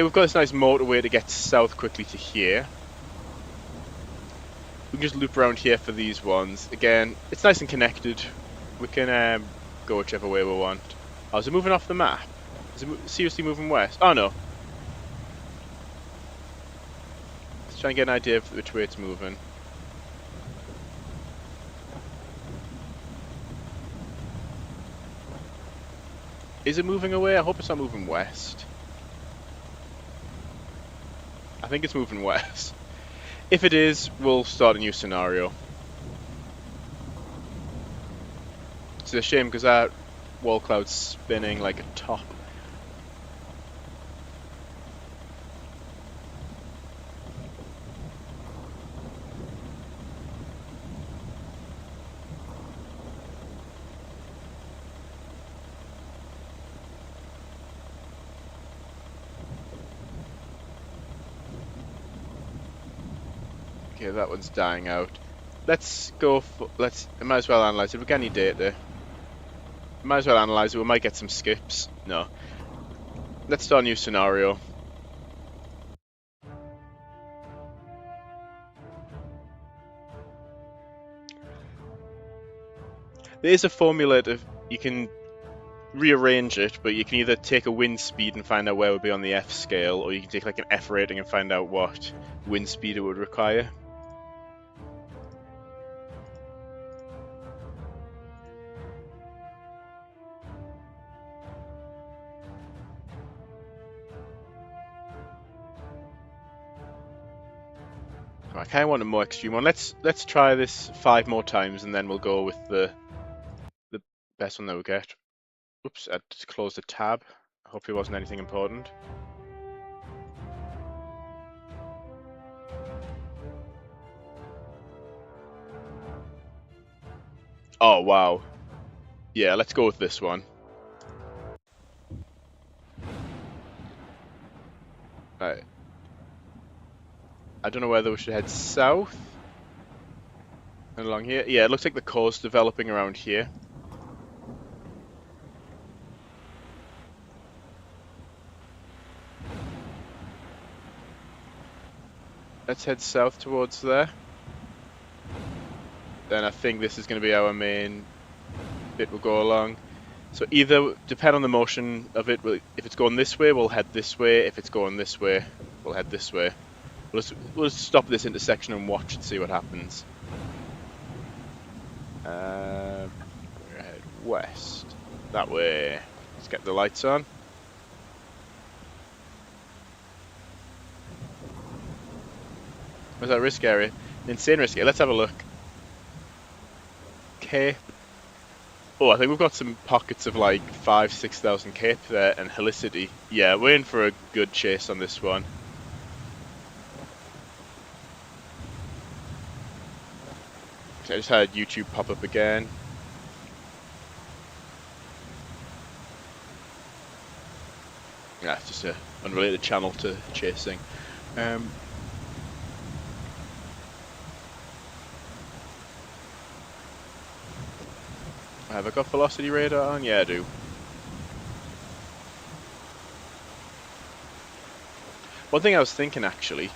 we've got this nice motorway to get south quickly to here. We can just loop around here for these ones. Again, it's nice and connected. We can go whichever way we want. Oh, is it moving off the map? Is it seriously moving west? Oh no. Let's try and get an idea of which way it's moving. Is it moving away? I hope it's not moving west. I think it's moving west. If it is, we'll start a new scenario. It's a shame because that wall cloud's spinning like a top. Okay, that one's dying out. Let's go for, I might as well analyze it. We got any data? Might as well analyze it. We might get some skips. No. Let's start a new scenario. There is a formula you can rearrange it, but you can either take a wind speed and find out where it would be on the F scale, or you can take like an F rating and find out what wind speed it would require. I kind of want a more extreme one. Let's try this 5 more times, and then we'll go with the best one that we get. Oops, I just closed a tab. Hopefully it wasn't anything important. Oh, wow. Yeah, let's go with this one. Right. I don't know whether we should head south and along here. Yeah, it looks like the core's developing around here. Let's head south towards there. Then I think this is going to be our main bit we'll go along. So either, depend on the motion of it, if it's going this way, we'll head this way. If it's going this way, we'll head this way. We'll just stop this intersection and watch and see what happens. We're head west. That way. Let's get the lights on. Where's that risk area? Insane risk area. Let's have a look. Cape. Oh, I think we've got some pockets of like 5,000-6,000 cape there and helicity. Yeah, we're in for a good chase on this one. I just had YouTube pop up again. Yeah, it's just an unrelated channel to chasing. Have I got velocity radar on? Yeah, I do. One thing I was thinking actually.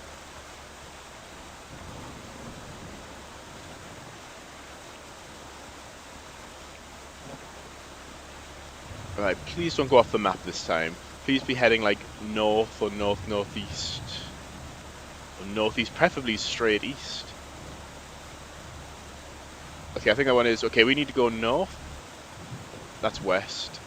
Right, please don't go off the map this time. Please be heading like north or northeast. Or northeast, preferably straight east. Okay, I think that one is, okay, we need to go north. That's west.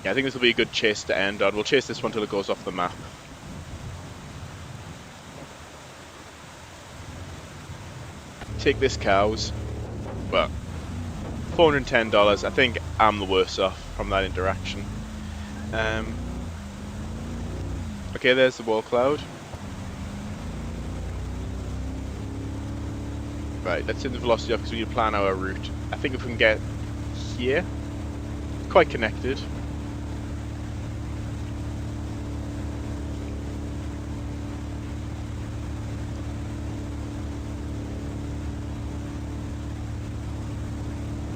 Yeah, I think this will be a good chase to end on. We'll chase this one till it goes off the map. Take this cows. Well, $410. I think I'm the worse off from that interaction. Okay, there's the wall cloud. Right, let's turn the velocity off because we need to plan our route. I think if we can get here, quite connected.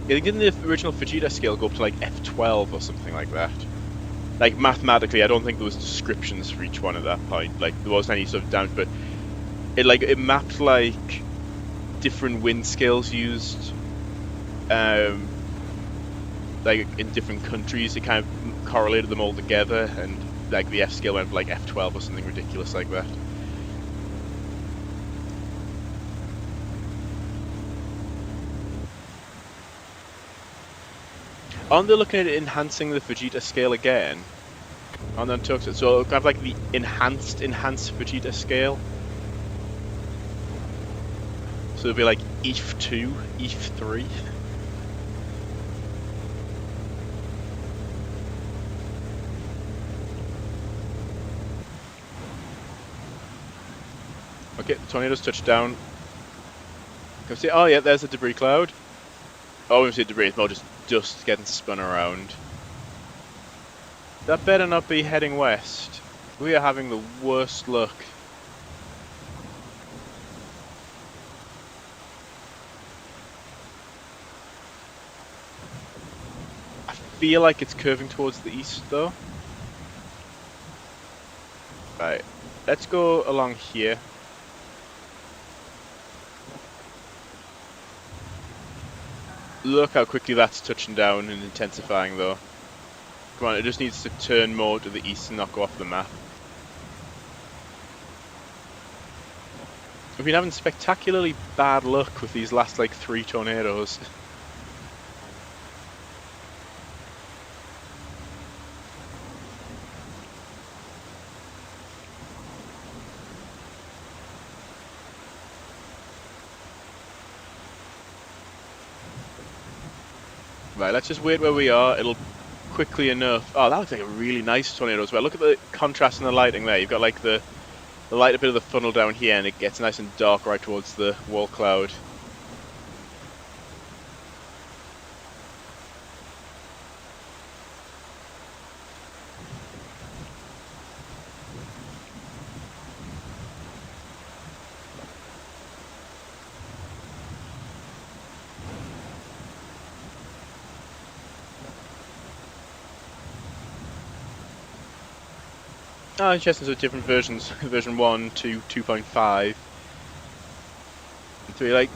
Yeah, didn't the original Vegeta scale go up to like F12 or something like that? Like mathematically, I don't think there was descriptions for each one at that point. Like there wasn't any sort of damage, but it mapped like different wind scales used, like in different countries. It kind of correlated them all together, and like the F scale went for like F12 or something ridiculous like that. Aren't they looking at enhancing the Vegeta scale again? On the Untucked, so kind of like the enhanced Vegeta scale. So it'll be like ETH2, ETH3. Okay, the tornadoes touched down. Can we see? Oh yeah, there's a debris cloud. Oh, we see debris. It's more just dust getting spun around. That better not be heading west. We are having the worst luck. I feel like it's curving towards the east though. Right, let's go along here. Look how quickly that's touching down and intensifying, though. Come on, it just needs to turn more to the east and not go off the map. We've been having spectacularly bad luck with these last, like, 3 tornadoes. Right, let's just wait where we are. It'll quickly enough. Oh, that looks like a really nice tornado as well. Look at the contrast in the lighting there. You've got like the light a bit of the funnel down here, and it gets nice and dark right towards the wall cloud. Oh, interesting. So different versions, version 1 to 2.5. And 3. Like,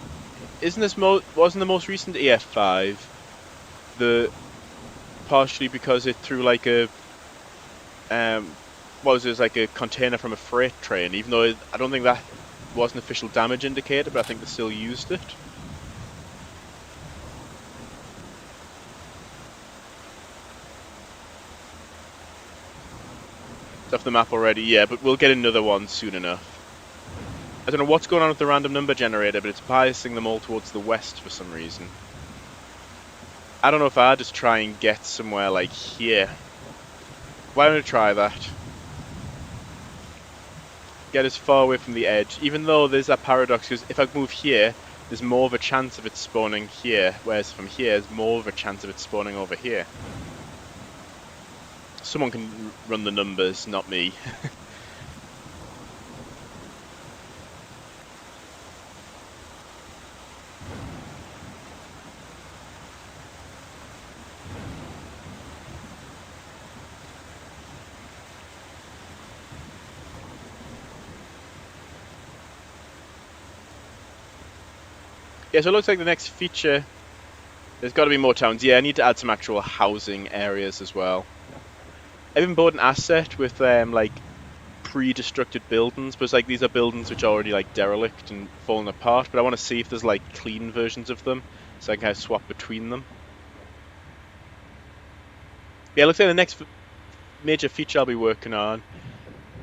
isn't this wasn't the most recent EF5 the partially because it threw like a what was it, like a container from a freight train? Even though I don't think that was an official damage indicator, but I think they still used it. It's off the map already, yeah, but we'll get another one soon enough. I don't know what's going on with the random number generator, but it's biasing them all towards the west for some reason. I don't know if I just try and get somewhere like here. Why don't I try that? Get as far away from the edge, even though there's that paradox, because if I move here, there's more of a chance of it spawning here, whereas from here, there's more of a chance of it spawning over here. Someone can run the numbers, not me. Yeah, so it looks like the next feature, there's got to be more towns. Yeah, I need to add some actual housing areas as well. I even bought an asset with like pre-destructed buildings, but it's like these are buildings which are already like derelict and falling apart, but I want to see if there's like clean versions of them, so I can kind of swap between them. Yeah, it looks like the next major feature I'll be working on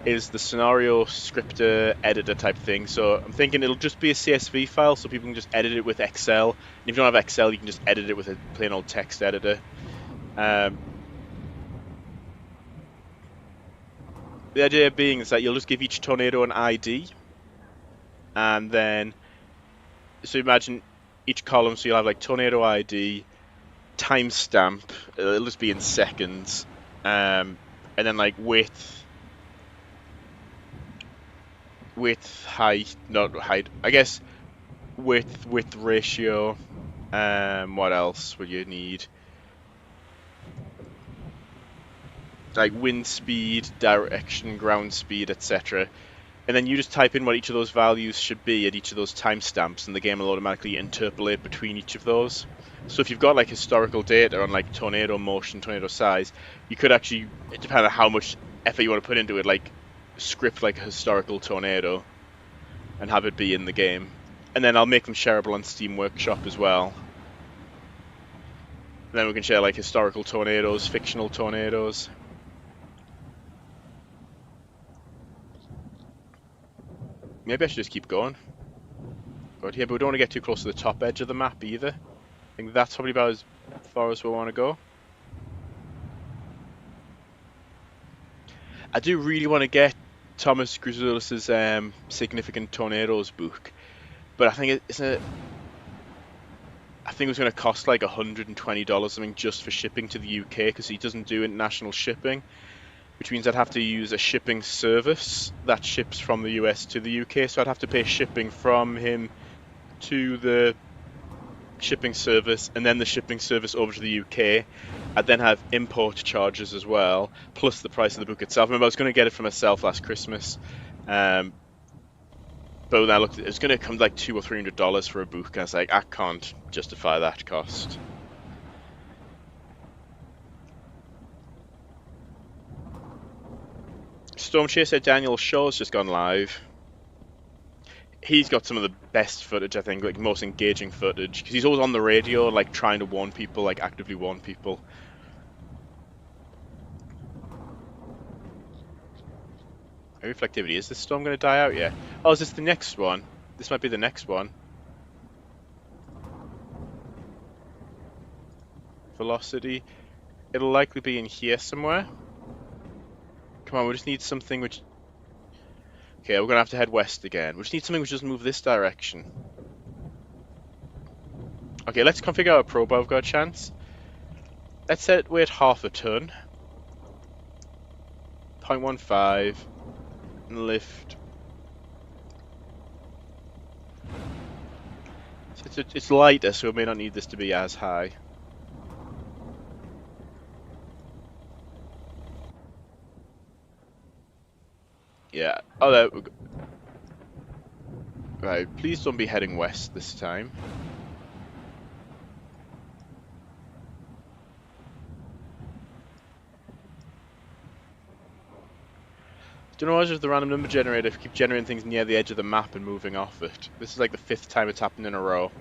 is the scenario scripter editor type thing. So I'm thinking it'll just be a CSV file, so people can just edit it with Excel. And if you don't have Excel, you can just edit it with a plain old text editor. The idea being is that you'll just give each tornado an ID, and then so imagine each column. So you'll have like tornado ID, timestamp. It'll just be in seconds, and then like width, height, not height. I guess width ratio. What else would you need? Like wind speed, direction, ground speed, etc. And then you just type in what each of those values should be at each of those timestamps, and the game will automatically interpolate between each of those. So if you've got like historical data on like tornado motion, tornado size, you could actually, depending on how much effort you want to put into it, like script like a historical tornado and have it be in the game. And then I'll make them shareable on Steam Workshop as well. And then we can share like historical tornadoes, fictional tornadoes. Maybe I should just keep going. But yeah, but we don't want to get too close to the top edge of the map either. I think that's probably about as far as we want to go. I do really want to get Thomas Grizulis's Significant Tornadoes book, but I think I think it was going to cost like $120 something just for shipping to the UK, because he doesn't do international shipping, which means I'd have to use a shipping service that ships from the US to the UK, so I'd have to pay shipping from him to the shipping service, and then the shipping service over to the UK. I'd then have import charges as well, plus the price of the book itself. Remember, I was going to get it for myself last Christmas, um, but when I looked, it was going to come like $200 or $300 for a book, and I was like, I can't justify that cost. Storm Chaser Daniel Shaw's just gone live. He's got some of the best footage, I think, like most engaging footage, because he's always on the radio, like trying to warn people, like actively warn people. Reflectivity, is this storm going to die out yet? Oh, is this the next one? This might be the next one. Velocity. It'll likely be in here somewhere. Come on, we just need something which... Okay, we're going to have to head west again. We just need something which doesn't move this direction. Okay, let's configure our probe. I've got a chance. Let's set it weight half a ton. 0.15. And lift. So it's lighter, so we may not need this to be as high. Yeah. Oh, there we go. Right, please don't be heading west this time. Don't know if the random number generator keep generating things near the edge of the map and moving off it. This is like the 5th time it's happened in a row.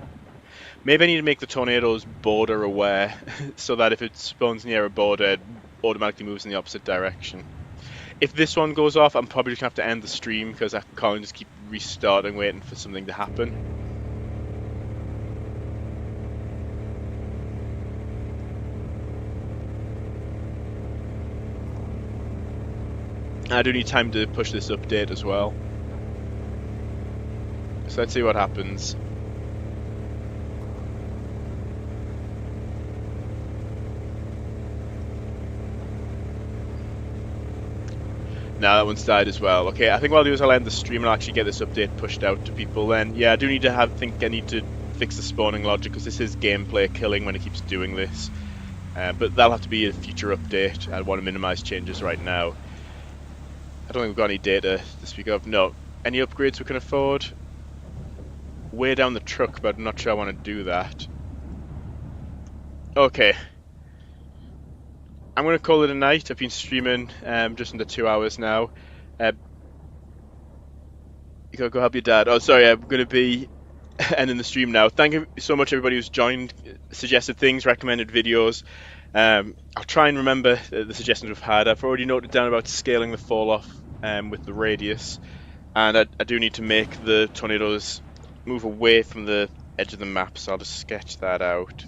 Maybe I need to make the tornadoes border aware, so that if it spawns near a border, it automatically moves in the opposite direction. If this one goes off, I'm probably just going to have to end the stream, because I can't just keep restarting waiting for something to happen. I do need time to push this update as well. So let's see what happens. Now that one's died as well. Okay, I think what I'll do is I'll end the stream and I'll actually get this update pushed out to people then. Yeah, I do need to think I need to fix the spawning logic, because this is gameplay killing when it keeps doing this. But that'll have to be a future update. I want to minimize changes right now. I don't think we've got any data to speak of. No. Any upgrades we can afford? Way down the truck, but I'm not sure I want to do that. Okay. I'm going to call it a night. I've been streaming just under 2 hours now. You gotta go help your dad. Oh, sorry, I'm going to be ending the stream now. Thank you so much, everybody who's joined, suggested things, recommended videos. I'll try and remember the suggestions we've had. I've already noted down about scaling the fall off with the radius, and I do need to make the tornadoes move away from the edge of the map, so I'll just sketch that out.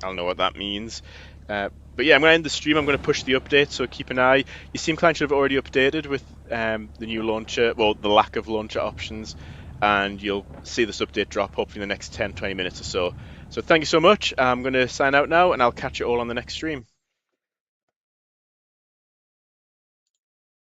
I'll know what that means. But yeah, I'm going to end the stream. I'm going to push the update, so keep an eye. Your Steam client should have already updated with the new launcher, well, the lack of launcher options, and you'll see this update drop hopefully in the next 10-20 minutes or so. So thank you so much. I'm going to sign out now, and I'll catch you all on the next stream.